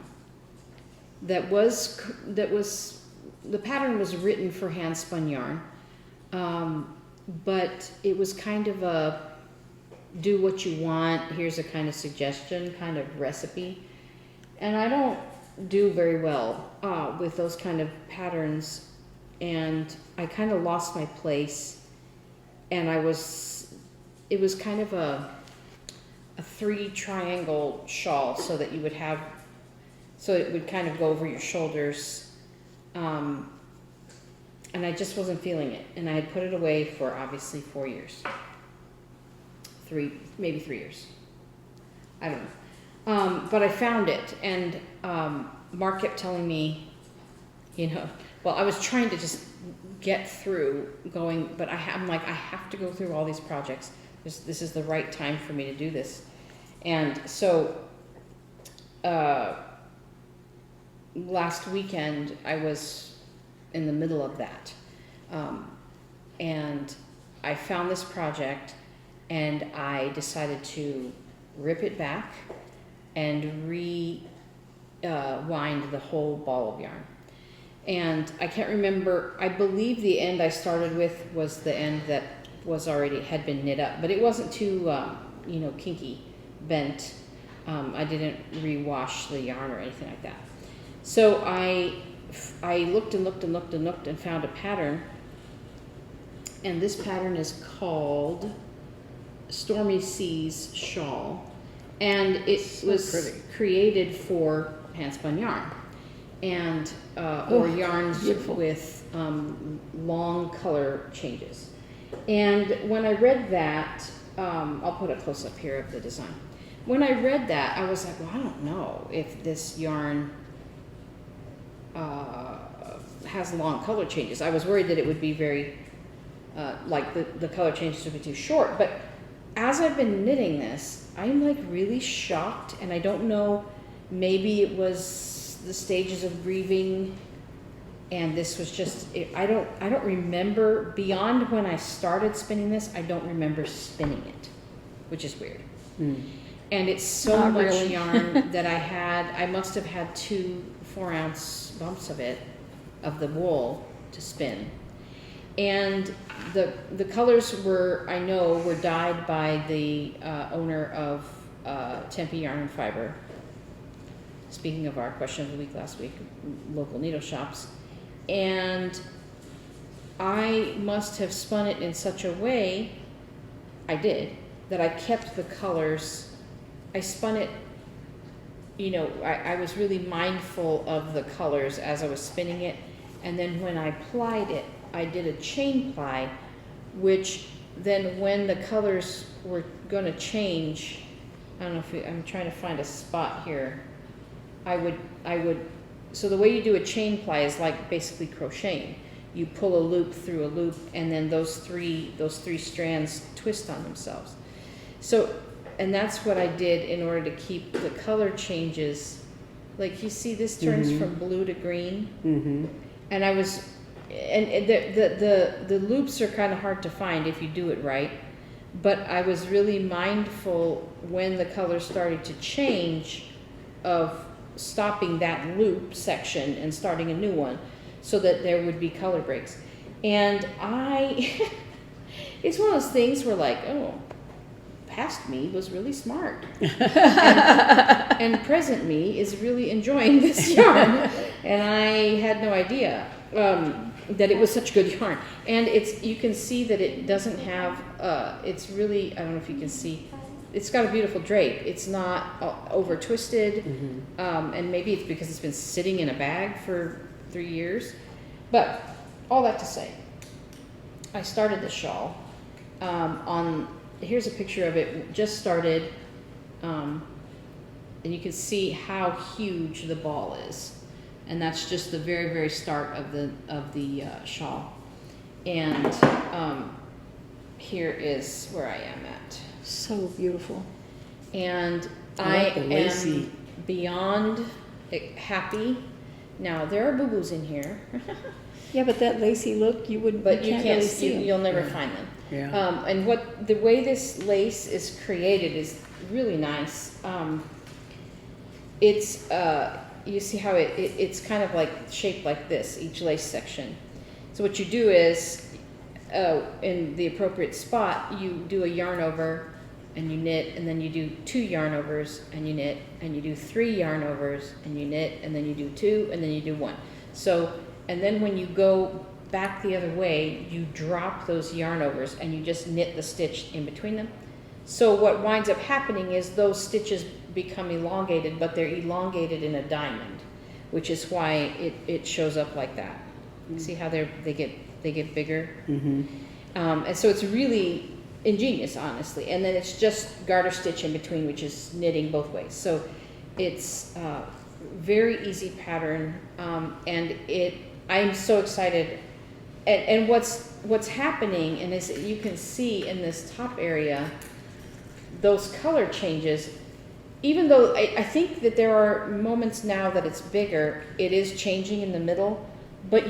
that was, the pattern was written for hand spun yarn, but it was kind of a do what you want, here's a kind of suggestion, kind of recipe, and I don't do very well with those kind of patterns. And I kind of lost my place, and it was kind of a 3 triangle shawl so that you would have, so it would kind of go over your shoulders, and I just wasn't feeling it, and I had put it away for obviously 4 years, maybe 3 years, I don't know, but I found it, and Mark kept telling me, well, I was trying to just get through going, but I'm like, I have to go through all these projects. This is the right time for me to do this. And so, last weekend, I was in the middle of that. And I found this project, and I decided to rip it back and rewind the whole ball of yarn. And I can't remember, I believe the end I started with was the end that had been knit up, but it wasn't too, kinky bent. I didn't rewash the yarn or anything like that. So I looked and looked and looked and looked and found a pattern, and this pattern is called Stormy Seas Shawl, and it was created for hand spun yarn. And or yarns beautiful. with long color changes. And when I read that, I'll put a close up here of the design. When I read that, I was like, well, I don't know if this yarn has long color changes. I was worried that it would be very like the color changes would be too short. But as I've been knitting this, I'm like really shocked, and I don't know, maybe it was the stages of grieving, and this was just, I don't remember, beyond when I started spinning this, I don't remember spinning it, which is weird. And it's so Not much really. yarn that I must have had 2 4-ounce bumps of the wool to spin. And the colors were dyed by the owner of Tempe Yarn and Fiber. Speaking of our question of the week last week, local needle shops. And I must have spun it in such a way, I did, that I kept the colors. I spun it, I was really mindful of the colors as I was spinning it. And then when I plied it, I did a chain ply, which then when the colors were going to change, I don't know I'm trying to find a spot here. I would, so the way you do a chain ply is like basically crocheting. You pull a loop through a loop, and then those three strands twist on themselves. So, and that's what I did in order to keep the color changes. Like you see, this turns from blue to green, and I was, and the loops are kind of hard to find if you do it right. But I was really mindful when the colors started to change of stopping that loop section and starting a new one, so that there would be color breaks. And it's one of those things where like, oh, past me was really smart, and present me is really enjoying this yarn, and I had no idea that it was such good yarn. And you can see that it doesn't have, it's really, I don't know if you can see, it's got a beautiful drape. It's not over twisted, and maybe it's because it's been sitting in a bag for 3 years. But all that to say, I started the shawl here's a picture of it, just started, and you can see how huge the ball is. And that's just the very, very start of the shawl. And here is where I am at. So beautiful. And I like I the lacy. am beyond happy. Now there are boo-boos in here, Yeah, but that lacy look, you but you can't can't really see 'em. you'll never find them. Yeah. And the way this lace is created is really nice. It's you see how it's kind of like shaped like this, each lace section. So what you do is, in the appropriate spot, you do a yarn over and you knit, and then you do 2 yarn overs and you knit, and you do 3 yarn overs and you knit, and then you do 2, and then you do 1. So, and then when you go back the other way, you drop those yarn overs and you just knit the stitch in between them. So what winds up happening is those stitches become elongated, but they're elongated in a diamond, which is why it shows up like that. See how they get bigger? And so it's really ingenious, honestly. And then it's just garter stitch in between, which is knitting both ways. So it's very easy pattern, and I'm so excited. And what's happening, and as you can see in this top area, those color changes, even though I think that there are moments now that it's bigger, it is changing in the middle, but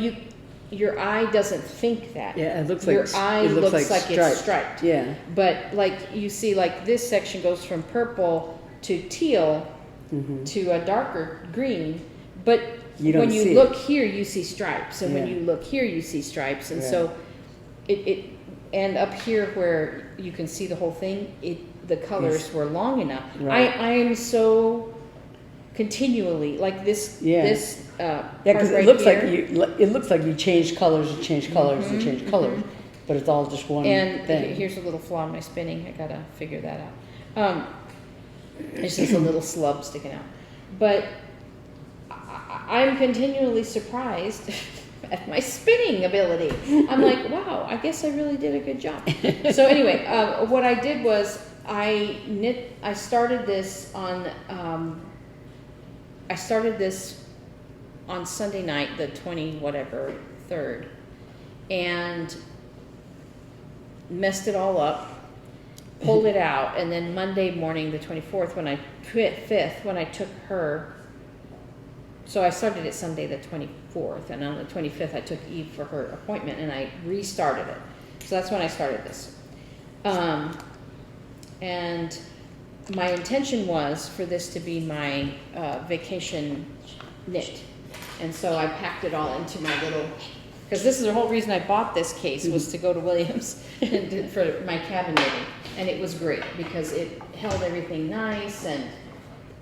your eye doesn't think that. Yeah, it looks your like eye it looks looks like it's striped. Yeah. But like you see, like this section goes from purple to teal to a darker green, but You don't when you see look it. here, you see stripes, and when Yeah. you look here, you see stripes, and Yeah. so and up here where you can see the whole thing, the colors were long enough. Right. I am so continually like this. Yeah. This Yeah, because part it looks here, like it looks like you change colors and change colors and change colors, but it's all just one and thing. here's a little flaw in my spinning. I gotta figure that out. There's just a little slub sticking out, but I'm continually surprised at my spinning ability. I'm like, wow, I guess I really did a good job. So anyway, what I did was I started this on Sunday night, the 3rd, and messed it all up, pulled it out, and then Monday morning, the 24th, when I took her, so I started it Sunday the 24th, and on the 25th I took Eve for her appointment, and I restarted it. So that's when I started this. And my intention was for this to be my vacation knit. And so I packed it all into my little, because this is the whole reason I bought this case, was to go to Williams and for my cabin knitting. And it was great because it held everything nice, and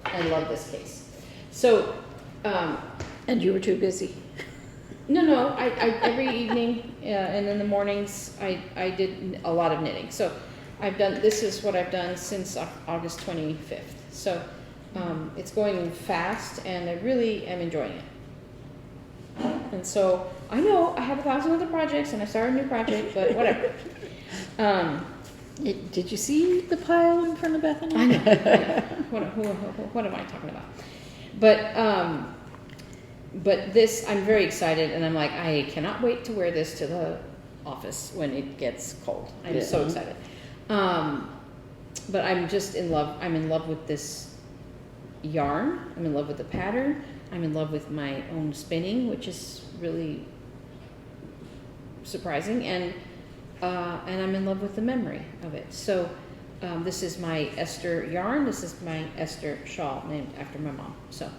I love this case. So, And you were too busy. no, I every evening and in the mornings I did a lot of knitting. So this is what I've done since August 25th. So it's going fast, and I really am enjoying it. And so I know I have 1,000 other projects, and I started a new project, but whatever. Did you see the pile in front of Bethany? I know. What am I talking about? But this, I'm very excited, and I'm like, I cannot wait to wear this to the office when it gets cold. I'm so excited. But I'm just in love. I'm in love with this yarn. I'm in love with the pattern. I'm in love with my own spinning, which is really surprising, and I'm in love with the memory of it. So this is my Esther yarn. This is my Esther shawl, named after my mom. So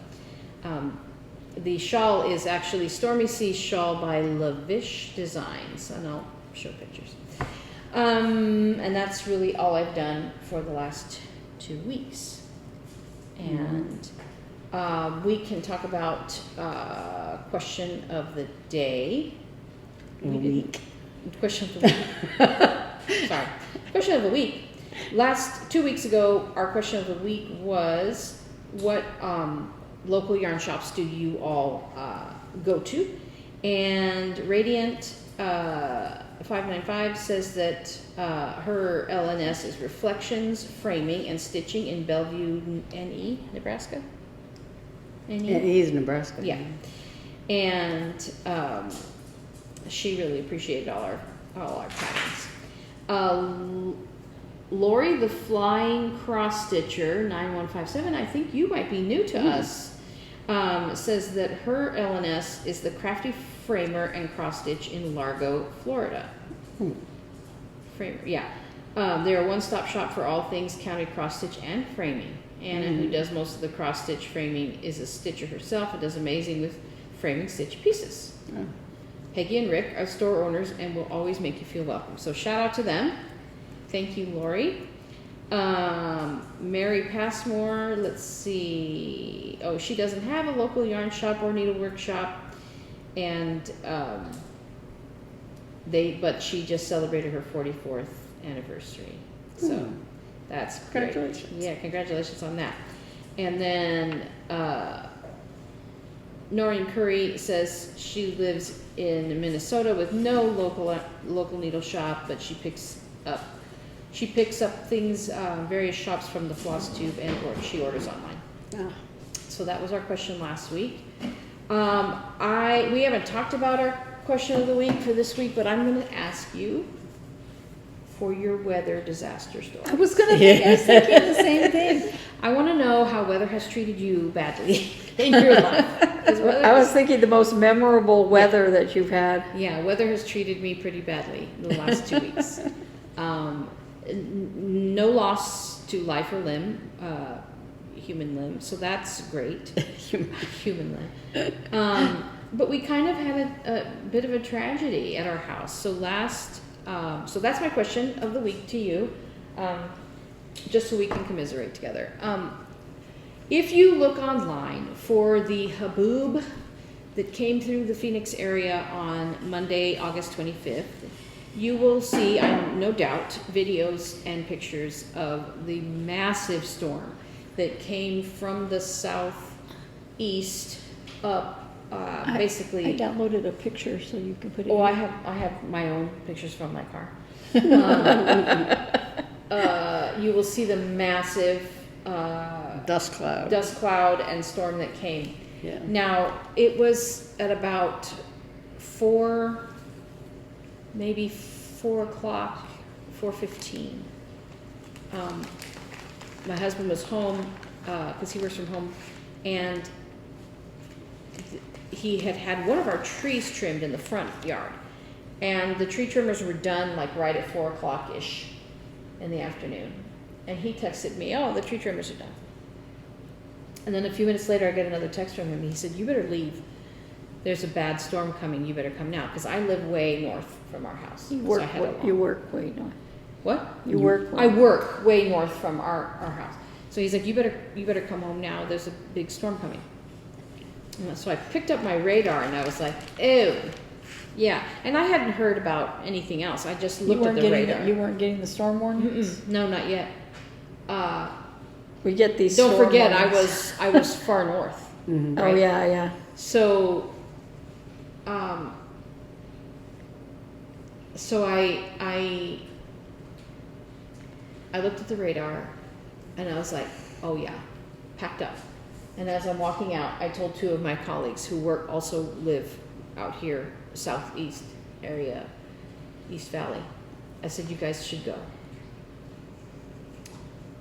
the shawl is actually Stormy Sea Shawl by Lavish Designs, and I'll show pictures. And that's really all I've done for the last 2 weeks. And we can talk about question of the day. Question of the week. Sorry. Question of the week. 2 weeks ago, our question of the week was, what local yarn shops do you all go to? And Radiant 595 says that her LNS is Reflections, Framing, and Stitching in Bellevue, NE, Nebraska. NE is Nebraska. Yeah. And she really appreciated all our patterns. Lori, the Flying Cross Stitcher 9157, I think you might be new to us, says that her LNS is the Crafty Framer and Cross Stitch in Largo, Florida. Framer, yeah. They're a one-stop shop for all things county cross stitch and framing. Anna, who does most of the cross stitch framing, is a stitcher herself and does amazing with framing stitch pieces. Peggy and Rick are store owners and will always make you feel welcome. So shout out to them. Thank you, Lori. Mary Passmore, let's see. Oh, she doesn't have a local yarn shop or needlework shop, and but she just celebrated her 44th anniversary. So that's great. Congratulations. Yeah, congratulations on that. And then Noreen Curry says she lives in Minnesota with no local needle shop, but she picks up things, various shops from the Flosstube, and she orders online. So that was our question last week. We haven't talked about our question of the week for this week, but I'm going to ask you for your weather disaster story. I was thinking the same thing. I want to know how weather has treated you badly in your life. I was thinking the most memorable weather that you've had. Yeah, weather has treated me pretty badly the last 2 weeks. No loss to life or limb, human limb, so that's great. Human limb. But we kind of had a bit of a tragedy at our house. So so that's my question of the week to you, just so we can commiserate together. If you look online for the haboob that came through the Phoenix area on Monday, August 25th, you will see, no doubt, videos and pictures of the massive storm that came from the southeast up, basically. I downloaded a picture so you can put it. Oh, I have my own pictures from my car. You will see the massive dust cloud and storm that came. Yeah. Now it was at about 4 o'clock 4:15. My husband was home, because he works from home, and he had one of our trees trimmed in the front yard. And the tree trimmers were done like right at 4 o'clock-ish in the afternoon. And he texted me, oh, the tree trimmers are done. And then a few minutes later, I get another text from him. He said, you better leave. There's a bad storm coming. You better come now. Because I live way north from our house. You So work, I had to walk. you work way north. What? You work. I work way north from our house. So he's like, you better come home now. There's a big storm coming. And so I picked up my radar and I was like, ew. Yeah. And I hadn't heard about anything else. I just looked at the radar. You weren't getting the storm warnings? Mm-mm. No, not yet. We get these Don't storm forget, warnings. I was far north. Mhm. Oh, right? yeah. So, so I looked at the radar and I was like, oh yeah, packed up. And as I'm walking out, I told two of my colleagues who also live out here, southeast area, East Valley. I said, you guys should go.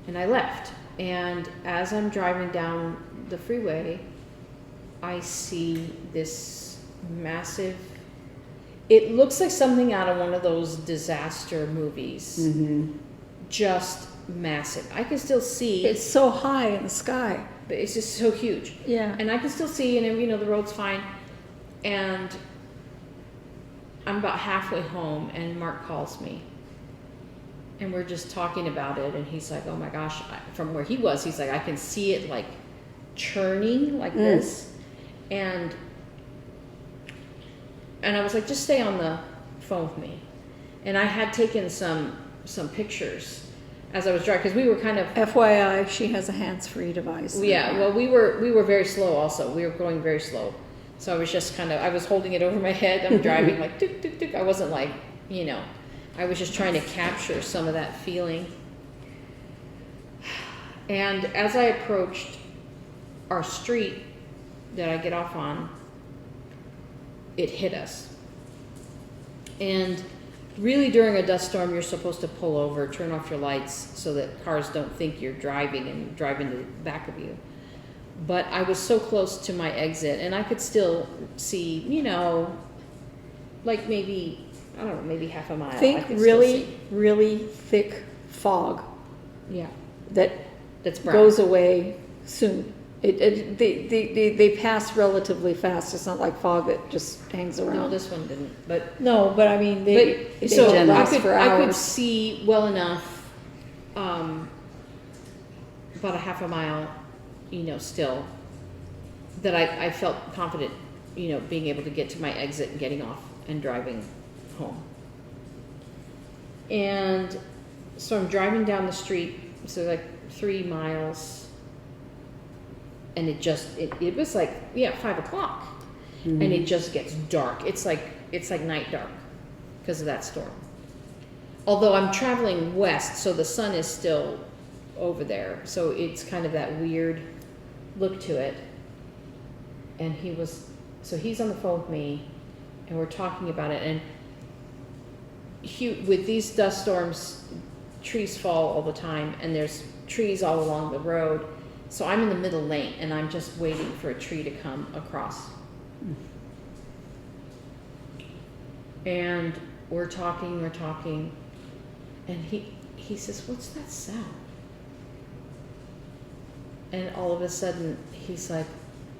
And I left. And as I'm driving down the freeway, I see this massive, it looks like something out of one of those disaster movies. Mhm. Just massive. I can still see. It's so high in the sky. But it's just so huge. Yeah. And I can still see, and the road's fine. And I'm about halfway home, and Mark calls me. And we're just talking about it, and he's like, oh my gosh, from where he was, he's like, I can see it like churning like this. And I was like, just stay on the phone with me. And I had taken some pictures as I was driving, because we were kind of, FYI, she has a hands-free device. yeah, well, we were very slow also. We were going very slow. So I was just kind of, I was holding it over my head. I'm driving like, tuk, tuk, tuk. I wasn't like, I was just trying to capture some of that feeling. And as I approached our street that I get off on, it hit us. And really during a dust storm, you're supposed to pull over, turn off your lights so that cars don't think you're driving and drive into the back of you. But I was so close to my exit, and I could still see, like maybe, I don't know, maybe half a mile. I Think could still really, see. really thick fog Yeah, that that's brown. goes away soon. They pass relatively fast. It's not like fog that just hangs around. No, this one didn't. But No, but I mean, they so don't I last could for I could hours. see well enough, about a half a mile, still, that I felt confident, being able to get to my exit and getting off and driving home. And so I'm driving down the street, so like 3 miles, and it was like 5 o'clock, and it just gets dark. It's like night dark because of that storm. Although I'm traveling west, so the sun is still over there, so it's kind of that weird look to it. And he's on the phone with me, and we're talking about it. And with these dust storms, trees fall all the time, and there's trees all along the road. So I'm in the middle lane, and I'm just waiting for a tree to come across. And we're talking, and he says, what's that sound? And all of a sudden, he's like,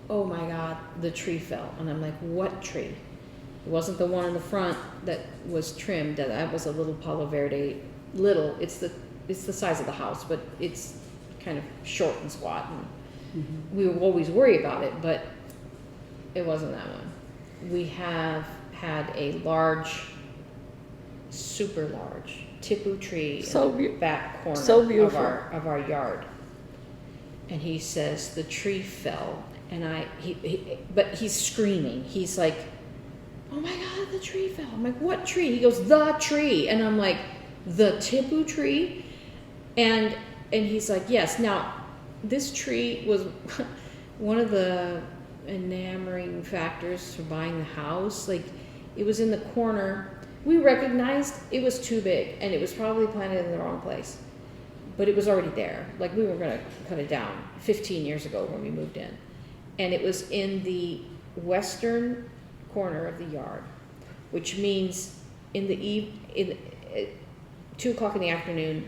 oh my God, the tree fell. And I'm like, what tree? It wasn't the one in the front that was trimmed. That was a little Palo Verde. It's the size of the house, but it's kind of short and squat. And we will always worry about it, but it wasn't that one. We have had a large, super large tipu tree in the back corner of our yard. And he says the tree fell, and but he's screaming. He's like, oh my God, the tree fell. I'm like, what tree? He goes, the tree. And I'm like, the tipu tree? And he's like, yes. Now, this tree was one of the enamoring factors for buying the house. Like, it was in the corner we recognized it was too big and it was probably planted in the wrong place. But it was already there. Like we were gonna cut it down 15 years ago when we moved in. And it was in the western corner of the yard, which means in the 2 o'clock in the afternoon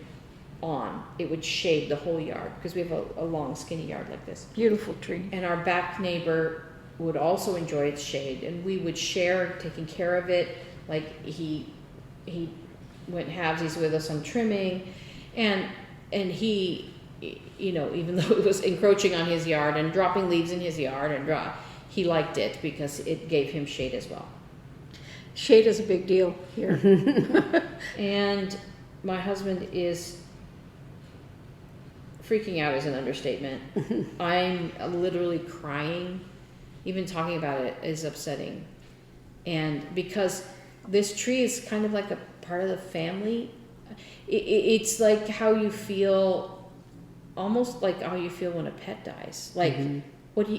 on, it would shade the whole yard because we have a long skinny yard like this. Beautiful tree. And our back neighbor would also enjoy its shade, and we would share taking care of it. Like he went halvesies with us on trimming, and he, you know, even though it was encroaching on his yard and dropping leaves in his yard he liked it because it gave him shade as well. Shade is a big deal here. And my husband is freaking out is an understatement. I'm literally crying. Even talking about it is upsetting. And because this tree is kind of like a part of the family, it's like how you feel, almost like how you feel when a pet dies. Like,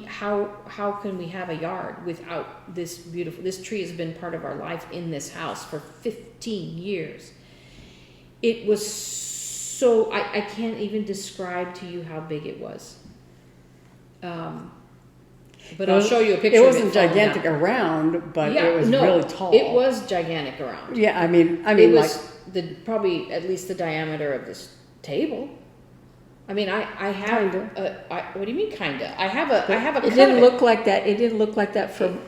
how can we have a yard without this beautiful, this tree has been part of our life in this house for 15 years. It was so, I can't even describe to you how big it was. But I'll show you a picture. It wasn't of it gigantic around, but yeah, it was no, really tall. It was gigantic around. Yeah, I mean, It like was probably at least the diameter of this table. I mean, I have. What do you mean, kinda? I have a. It didn't look like that. It didn't look like that from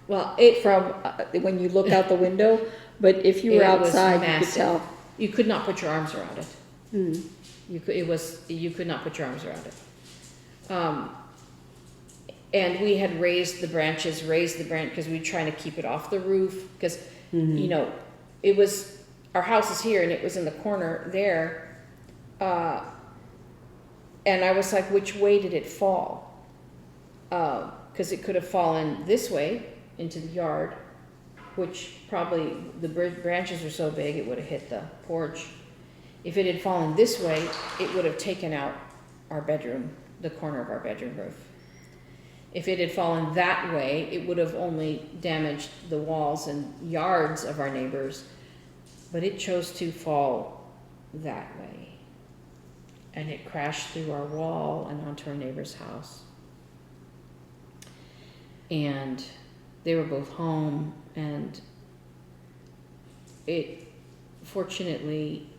when you look out the window. But if you were outside, you could tell. You could not put your arms around it. You could not put your arms around it. And we had raised the branch because we were trying to keep it off the roof because you know, it was, our house is here and it was in the corner there. And I was like, which way did it fall? Because it could have fallen this way into the yard, which probably the branches were so big it would have hit the porch. If it had fallen this way, it would have taken out our bedroom, the corner of our bedroom roof. If it had fallen that way, it would have only damaged the walls and yards of our neighbors, but it chose to fall that way. And it crashed through our wall and onto our neighbor's house. And they were both home, and fortunately,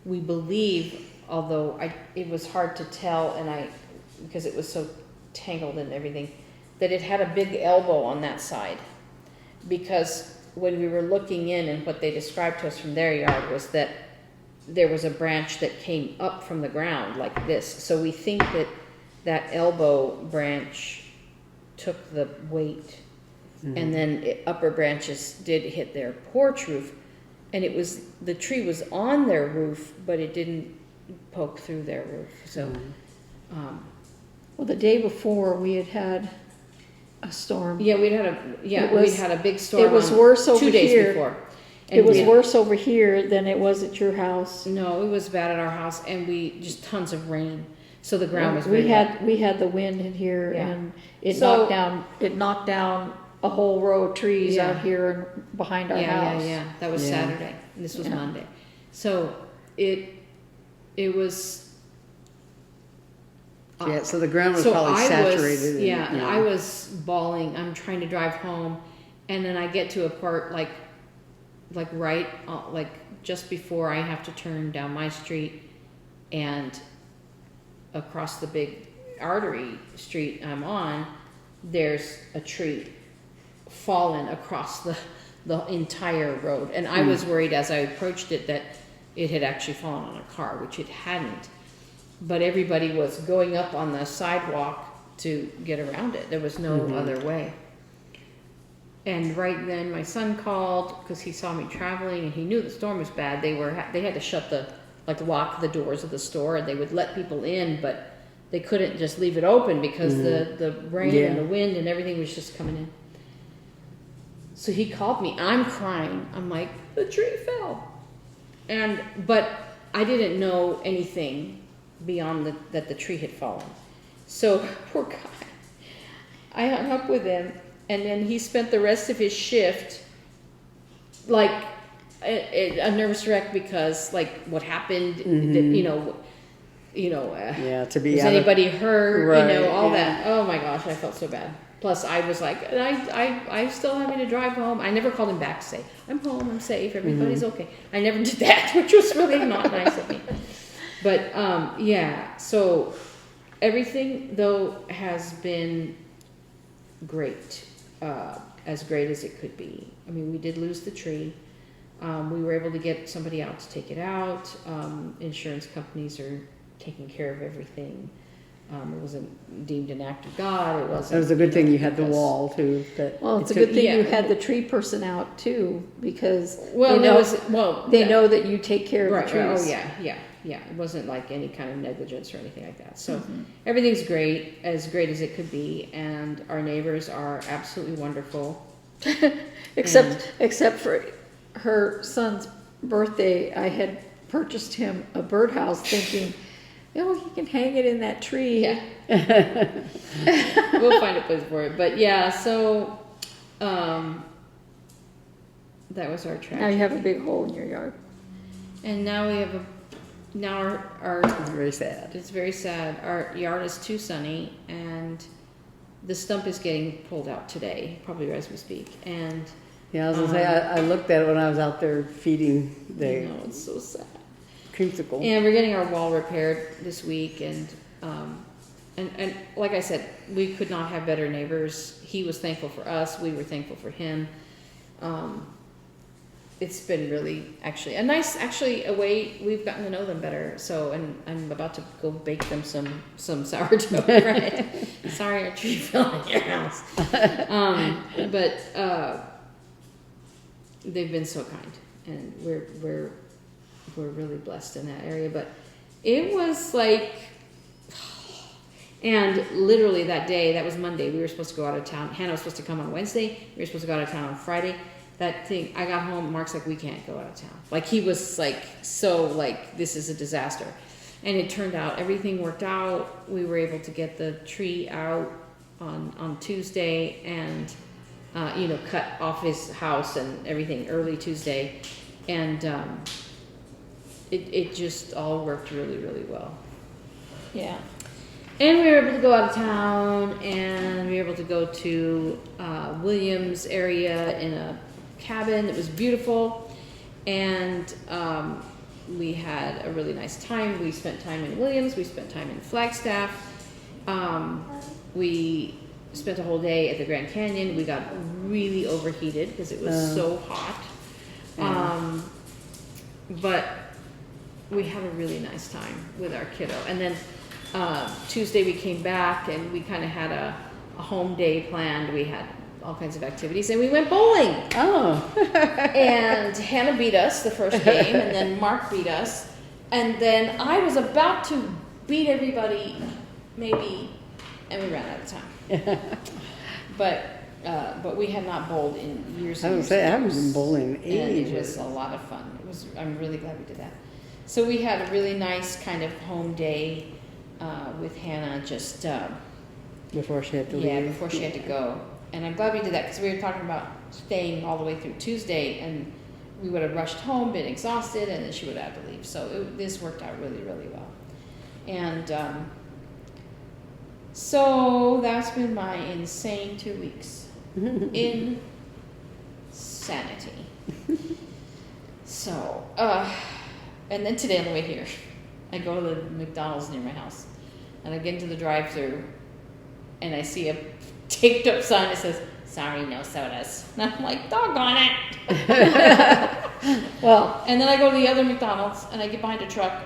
we believe, although it was hard to tell, because it was so tangled and everything, that it had a big elbow on that side. Because when we were looking in, and what they described to us from their yard was that there was a branch that came up from the ground like this. So we think that elbow branch took the weight, and then upper branches did hit their porch roof, and the tree was on their roof, but it didn't poke through their roof. So, well, the day before we had a storm. Yeah, we'd had a big storm. It was worse over 2 days here. before. And it was worse over here than it was at your house. No, it was bad at our house, and just tons of rain. So the ground was we had the wind in here, and it knocked down a whole row of trees out here and behind our house. Yeah. That was Saturday, and this was Monday. So it was. So the ground was probably saturated. And I was bawling. I'm trying to drive home, and then I get to a part like just before I have to turn down my street, and across the big artery street I'm on, there's a tree fallen across the entire road. And I was worried as I approached it that it had actually fallen on a car, which it hadn't. But everybody was going up on the sidewalk to get around it. There was no other way. And right then my son called because he saw me traveling and he knew the storm was bad. They had to shut lock the doors of the store, and they would let people in, but they couldn't just leave it open because the rain and the wind and everything was just coming in. So he called me. I'm crying. I'm like, the tree fell. But I didn't know anything beyond that the tree had fallen. So poor guy. I hung up with him, and then he spent the rest of his shift like a nervous wreck because like what happened, Mm-hmm. that, Yeah, to be was out of- anybody hurt, Right, all yeah. that. Oh my gosh, I felt so bad. Plus I was like, I'm still having to drive home. I never called him back to say, I'm home, I'm safe, everybody's Mm-hmm. okay. I never did that, which was really not nice of me. But, yeah, so everything though has been great, as great as it could be. I mean, we did lose the tree. We were able to get somebody out to take it out. Insurance companies are taking care of everything. It wasn't deemed an act of God. It wasn't. It was a good thing you had the because- wall too. That Well, it's a it took- good thing you yeah. had the tree person out too, because Well, they there know, was well. they yeah. know that you take care of Right, the right. trees. Oh yeah. It wasn't like any kind of negligence or anything like that. So Mm-hmm. everything's great as it could be, and our neighbors are absolutely wonderful. Except for her son's birthday, I had purchased him a birdhouse thinking, oh, he can hang it in that tree. Yeah. We'll find a place for it. But yeah, so that was our Now tragedy. you have a big hole in your yard. And now we have our It's very sad. it's very sad. Our yard is too sunny, and the stump is getting pulled out today, probably as we speak. And Yeah, I was gonna say I looked at it when I was out there feeding the you know, it's so sad. creamsicle. And we're getting our wall repaired this week, and like I said, we could not have better neighbors. He was thankful for us. We were thankful for him. It's been really actually a way we've gotten to know them better. So, and I'm about to go bake them some sourdough bread. Sorry, our tree fell in your house. But they've been so kind, and we're really blessed in that area. But it was like, and literally that day, that was Monday, we were supposed to go out of town. Hannah was supposed to come on Wednesday. We were supposed to go out of town on Friday. That thing, I got home, Mark's like, we can't go out of town. Like, he was like, so like, this is a disaster. And it turned out, everything worked out. We were able to get the tree out on Tuesday and, cut off his house and everything early Tuesday. And it just all worked really, really well. Yeah. And we were able to go out of town, and we were able to go to Williams area in a cabin. It was beautiful, and we had a really nice time. We spent time in Williams. We spent time in Flagstaff. We spent a whole day at the Grand Canyon. We got really overheated because it was so hot. But we had a really nice time with our kiddo. And then Tuesday we came back, and we kind of had a home day planned. We had all kinds of activities, and we went bowling. Oh. And Hannah beat us the first game, and then Mark beat us, and then I was about to beat everybody, maybe, and we ran out of time. But we had not bowled in years. I And was years gonna say I and haven't years. been bowling in And it ages. was a lot of fun. I'm really glad we did that. So we had a really nice kind of home day with Hannah, just Before she had to leave. before she had to go. And I'm glad we did that, because we were talking about staying all the way through Tuesday, and we would have rushed home, been exhausted, and then she would have had to leave. So this worked out really, really well. And so that's been my insane 2 weeks. Insanity. So, and then today on the way here, I go to the McDonald's near my house, and I get into the drive-thru, and I see a taped up sign that says, "Sorry, no sodas." And I'm like, doggone it. Well, And then I go to the other McDonald's, and I get behind a truck,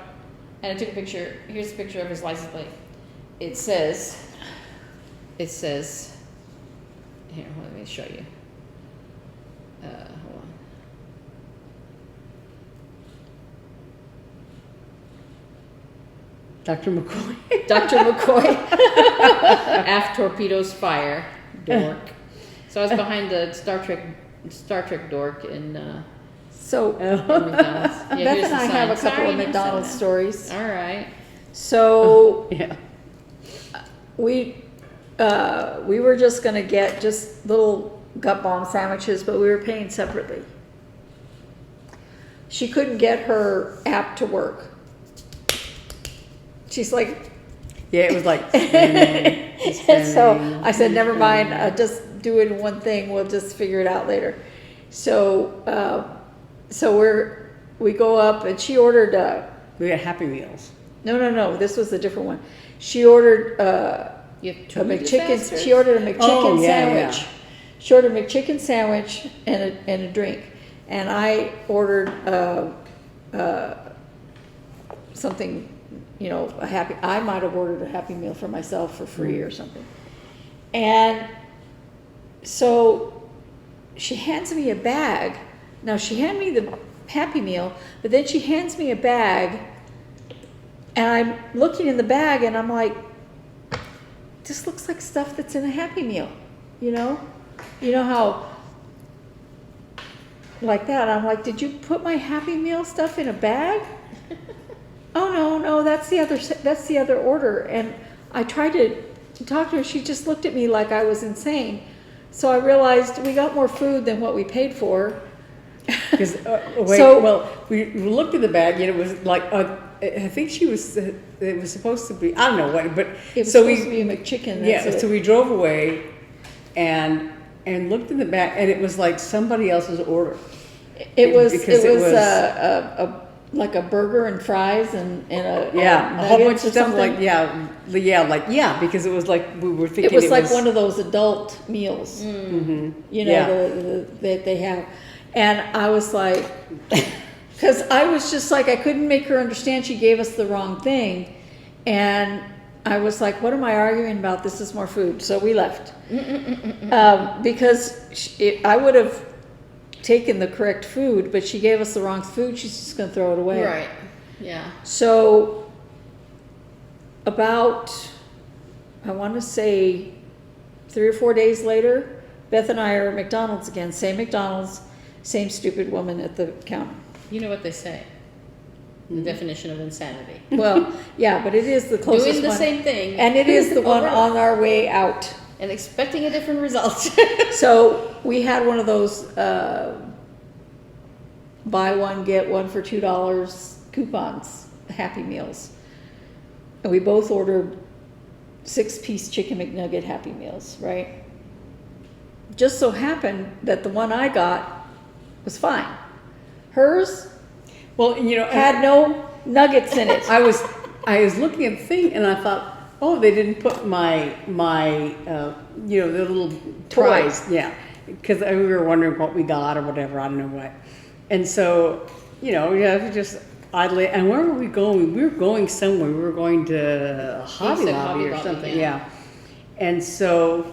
and I took a picture. Here's a picture of his license plate. It says, here, let me show you. Hold on. Dr. McCoy. Dr. McCoy. Aft torpedoes fire. Dork. So I was behind the Star Trek dork in so McDonald's. Yeah, Beth here's and the I have a sign. couple Sorry, of no McDonald's soda. stories. All right. So Yeah. we were just gonna get just little gut bomb sandwiches, but we were paying separately. she couldn't get her app to work. She's like, Yeah, it was like spinning, and so spinning. I said, never mind, just do it in one thing, we'll just figure it out later. So, we go up and she ordered, We got Happy Meals. no, this was a different one. She ordered, You have a two McChicken, she ordered a McChicken Oh, yeah, sandwich. yeah. She ordered a McChicken sandwich and a drink. And I ordered, something, you know, I might have ordered a Happy Meal for myself for free or something. And so she hands me a bag. Now she handed me the Happy Meal, but then she hands me a bag, and I'm looking in the bag and I'm like, this looks like stuff that's in a Happy Meal, you know? You know how, like that. I'm like, did you put my Happy Meal stuff in a bag? Oh, no, that's the other order. And I tried to talk to her. She just looked at me like I was insane. So I realized we got more food than what we paid for. Because we looked at the bag and it was like I think it was supposed to be, I don't know what, but It was so supposed to be a McChicken. That's so it. we drove away and looked in the bag and it was like somebody else's order. It was because like a burger and fries and a whole bunch of stuff something. because it was like we were thinking It was like one of those adult meals, Mhm. you know, Yeah. that they have. And I was like, because I was just like, I couldn't make her understand she gave us the wrong thing. And I was like, what am I arguing about? This is more food. So we left. Because I would have taken the correct food, but she gave us the wrong food. She's just going to throw it away. Right. Yeah. So about, I want to say 3 or 4 days later, Beth and I are at McDonald's again. Same McDonald's, same stupid woman at the counter. You know what they say. The definition of insanity. Well, yeah, but it is the closest Doing the one. same thing. And it is the one over on our way out. and expecting a different result. So we had one of those buy one, get one for $2 coupons, Happy Meals. And we both ordered 6-piece Chicken McNugget Happy Meals, right? Just so happened that the one I got was fine. Hers Well, you know, had no nuggets in it. I was looking at the thing and I thought, oh, they didn't put my the little toys, yeah, because we were wondering what we got or whatever, I don't know what, and so just oddly. And where were we going? We were going somewhere. We were going to Hobby said Lobby Hobby or Lobby, something, yeah. And so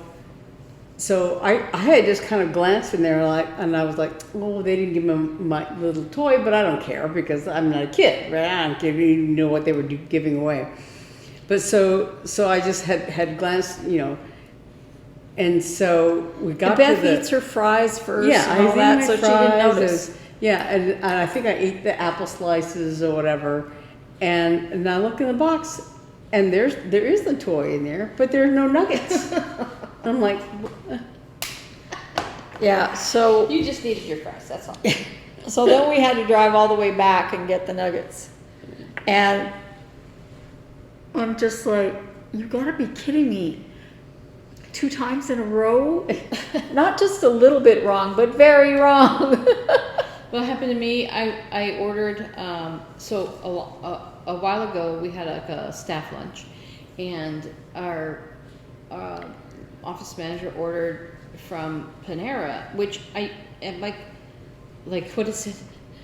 I had just kind of glanced in there and I was like, oh, they didn't give me my little toy, but I don't care because I'm not a kid, right? I don't even know what they were giving away. But so I just had glanced, and so we got Beth to the... eats her fries first Yeah, and all I that, ate so my she didn't fries notice. and I think I ate the apple slices or whatever, and I look in the box, and there is the toy in there, but there's no nuggets. I'm like, Yeah, so You just needed your fries, that's all. so then we had to drive all the way back and get the nuggets. And I'm just like, you gotta be kidding me. 2 times in a row? Not just a little bit wrong, but very wrong. What happened to me, I ordered, a while ago, we had a staff lunch, and our office manager ordered from Panera, which I am like what is it?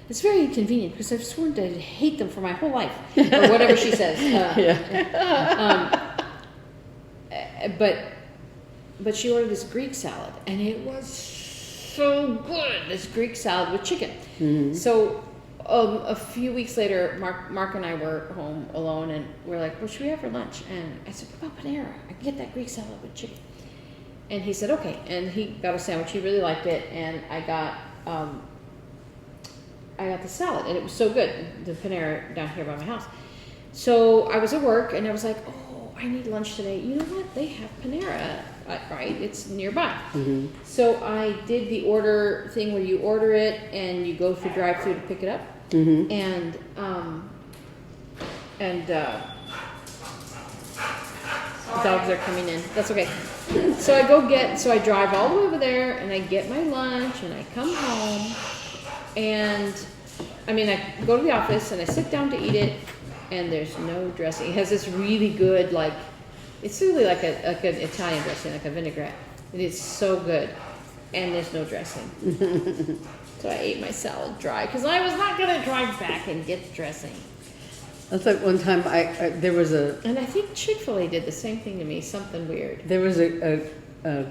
It's very inconvenient because I've sworn to hate them for my whole life, or whatever she says. But she ordered this Greek salad, and it was so good. This Greek salad with chicken. Mm-hmm. So a few weeks later, Mark and I were home alone, and we're like, "What should we have for lunch?" And I said, "What about Panera? I can get that Greek salad with chicken." And he said, "Okay." And he got a sandwich. He really liked it, and I got the salad, and it was so good. The Panera down here by my house. So I was at work, and I was like, "Oh, I need lunch today." You know what? They have Panera, right? It's nearby. mm-hmm. So I did the order thing where you order it and you go through drive-through to pick it up. and dogs are coming in. That's okay. So I drive all the way over there and I get my lunch and I come home and I go to the office and I sit down to eat it and there's no dressing. It has this really good, like, it's really like an Italian dressing, like a vinaigrette. It is so good. And there's no dressing. So I ate my salad dry because I was not going to drive back and get dressing. That's like one time there was And I think Chick-fil-A did the same thing to me, something weird. There was a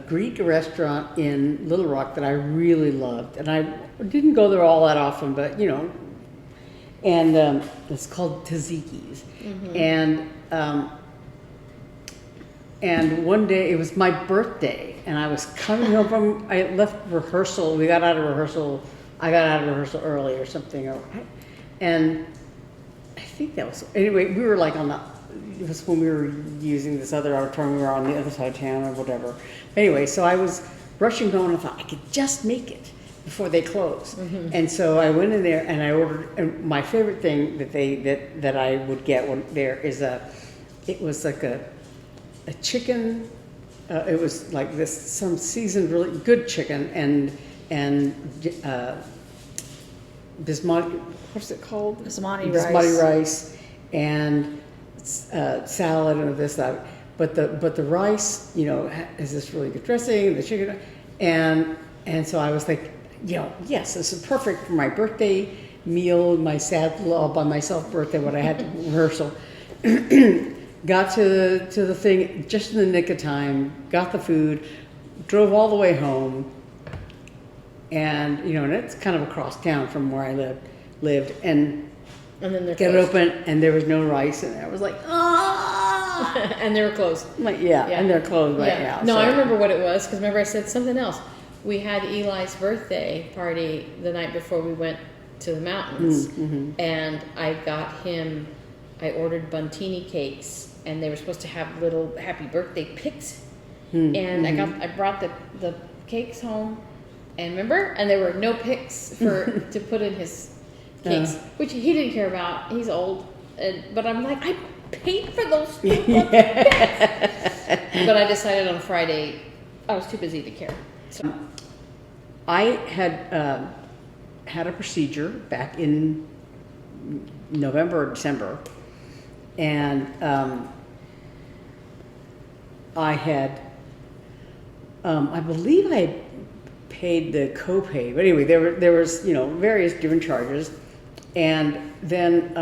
Greek restaurant in Little Rock that I really loved, and I didn't go there all that often, but and it's called Tzatziki's, and one day it was my birthday, and I was coming home I left rehearsal. We got out of rehearsal. I got out of rehearsal early or something, and I think that was anyway. We were like it was when we were using this other auditorium. We were on the other side of town or whatever. Anyway, so I was rushing home and I thought I could just make it before they close. And so I went in there and I ordered. And my favorite thing that I would get there is it was like a chicken. It was like some seasoned really good chicken and basmati. What's it called? Basmati rice and salad and this that. But the rice, is this really good dressing, the chicken, and so I was like, yes, this is perfect for my birthday meal, my sad all by myself birthday when I had to rehearsal. Got to the thing just in the nick of time, got the food, drove all the way home, and and it's kind of across town from where I lived, and then they're get it closed. open, and there was no rice in there. I was like, And they were closed. I'm like, and they're closed right now. No, so. I remember what it was because remember I said something else. We had Eli's birthday party the night before we went to the mountains, and I ordered Buntini cakes, and they were supposed to have little happy birthday pics, and I brought the cakes home, and remember, and there were no pics to put in his cakes, which he didn't care about. He's old, but I'm like, I paid for those pics. But I decided on Friday I was too busy to care. So. I had a procedure back in November or December, and I had, I believe I had paid the copay, but anyway, there was various different charges, and then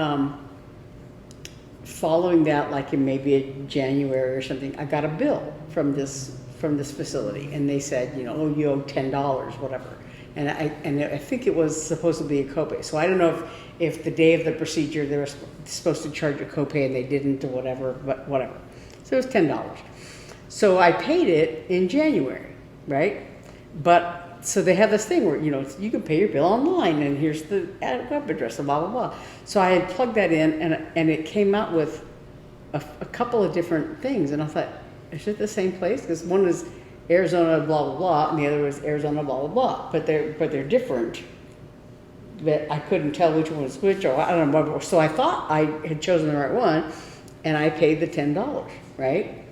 following that, like in maybe January or something, I got a bill from this facility, and they said, you owe $10, whatever, and I think it was supposed to be a copay. So I don't know if the day of the procedure they were supposed to charge a copay and they didn't or whatever, but whatever. So it was $10. So I paid it in January, right? But so they have this thing where you can pay your bill online, and here's the web address and blah blah blah. So I had plugged that in, and it came out with a couple of different things, and I thought, is it the same place? Because one was Arizona blah blah blah, and the other was Arizona blah blah blah. But they're different. But I couldn't tell which one was which, or I don't know. So I thought I had chosen the right one, and I paid the $10, right?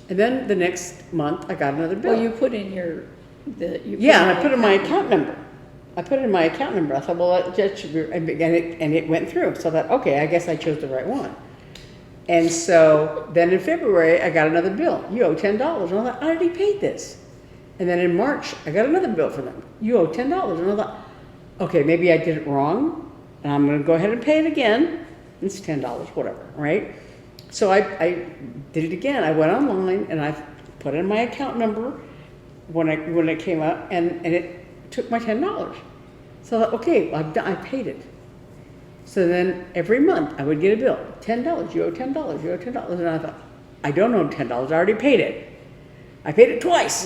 And then the next month I got another bill. Well, you put in and I put in my account number. I thought, well, that should be, and it went through. So I thought, okay, I guess I chose the right one. And so then in February, I got another bill. You owe $10. And I thought, I already paid this. And then in March, I got another bill from them. You owe $10. And I thought, okay, maybe I did it wrong, and I'm going to go ahead and pay it again. It's $10, whatever, right? So I did it again. I went online and I put in my account number when it came up, and it took my $10. So I thought, okay, I paid it. So then every month I would get a bill, $10, you owe $10, you owe $10. And I thought, I don't owe $10, I already paid it. I paid it twice.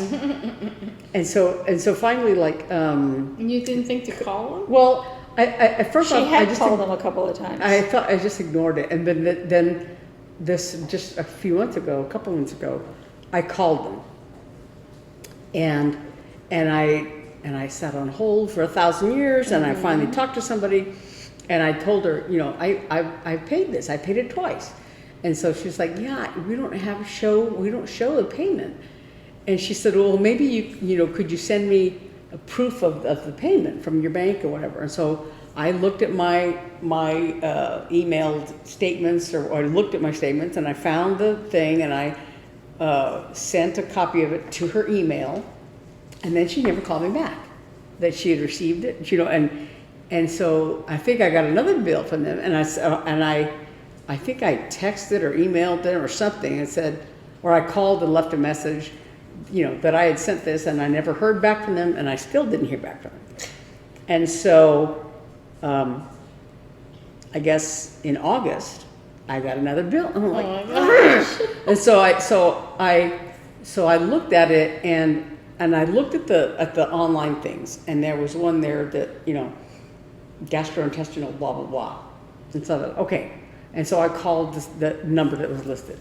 and so finally, like... You didn't think to call them? Well, at first I just called them a couple of times. I thought I just ignored it. And then this, just a couple months ago, I called them. And I sat on hold for 1,000 years, and I finally talked to somebody, And I told her, you know, I paid this. I paid it twice. And so she's like, yeah, we don't show the payment. And she said, well, maybe you know, could you send me a proof of the payment from your bank or whatever? And so I looked at my emailed statements, or I looked at my statements, and I found the thing, and I sent a copy of it to her email, and then she never called me back that she had received it, you know, and so I think I got another bill from them, and I think I texted or emailed them or something and said, or I called and left a message, you know, that I had sent this, and I never heard back from them, and I still didn't hear back from them. And so I guess in August I got another bill, and I'm like, Oh my gosh. and so I looked at it, and I looked at the online things, and there was one there that, you know, gastrointestinal blah blah blah, and so I thought, okay, and so I called the number that was listed,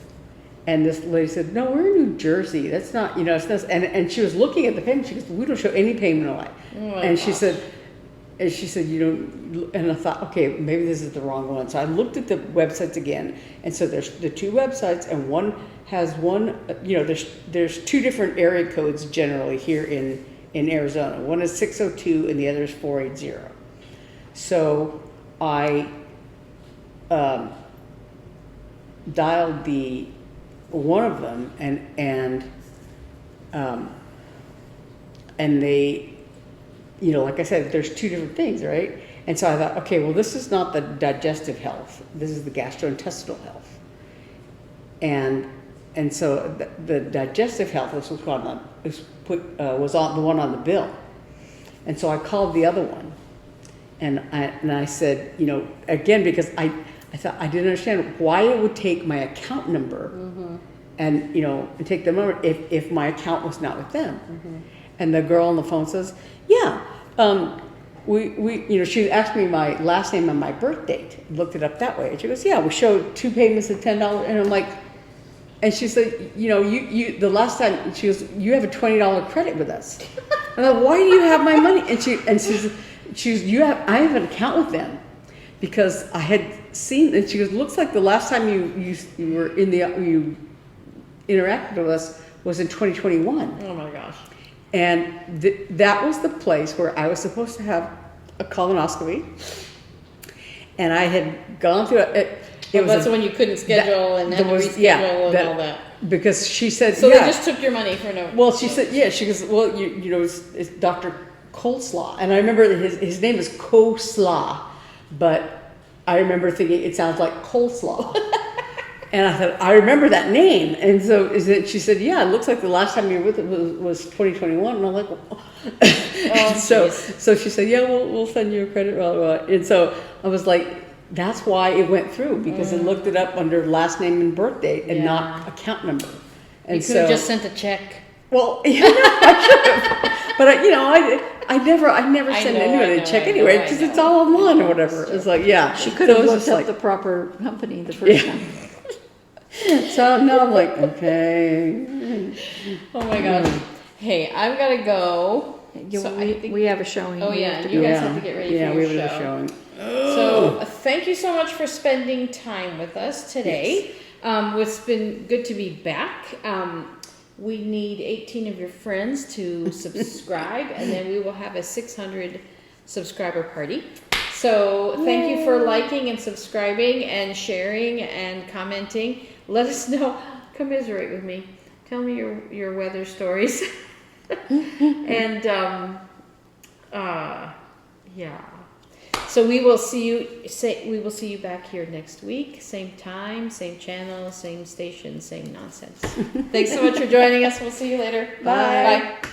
and this lady said, no, we're in New Jersey, that's not, you know, it's not, and she was looking at the payment, she goes, we don't show any payment online, and she said, you know, and I thought, okay, maybe this is the wrong one. So I looked at the websites again, and so there's the two websites, and one has one, you know, there's two different area codes generally here in Arizona. One is 602 and the other is 480. So I dialed the one of them, and they, you know, like I said, there's two different things, right? And so I thought, okay, well, this is not the digestive health. This is the gastrointestinal health. And so the digestive health was on the one on the bill. And so I called the other one, and I said, you know, again, because I thought I didn't understand why it would take my account number, and, you know, and take the number if my account was not with them. And the girl on the phone says, yeah, we you know, she asked me my last name and my birth date, looked it up that way. And she goes, yeah, we showed two payments of $10. And I'm like, and she said, you know, you the last time, she goes, you have a $20 credit with us. And I'm like, why do you have my money? And I have an account with them, because I had seen, and she goes, looks like the last time you were you interacted with us was in 2021. Oh my gosh. And that was the place where I was supposed to have a colonoscopy, and I had gone through it. That's the one you couldn't schedule and had to reschedule and all that. Because she said, so they just took your money for no. Well, she said, yeah. She goes, well, you know, it's Dr. Coleslaw, and I remember his name is Coleslaw, but I remember thinking it sounds like coleslaw. And I thought, I remember that name. And so she said, yeah, it looks like the last time you were with it was 2021. And I'm like, oh. So she said, yeah, we'll send you a credit. Blah, blah, blah. And so I was like, that's why it went through, because it looked it up under last name and birth date and not account number. And you could have just sent a check. Well, yeah, I should have. But you know, I never send anyone a check anyway, because it's all online or whatever. It's like, yeah. She could have looked up the proper company the first time. So now I'm like, okay. Oh my gosh. Hey, I've got to go. We have a showing. Oh yeah, you guys have to get ready for your show. Yeah, we have a showing. So thank you so much for spending time with us today. Yes. It's been good to be back. We need 18 of your friends to subscribe, and then we will have a 600 subscriber party. So thank you for liking and subscribing and sharing and commenting. Let us know. Commiserate with me. Tell me your weather stories. And yeah. So we will see you back here next week. Same time, same channel, same station, same nonsense. Thanks so much for joining us. We'll see you later. Bye. Bye.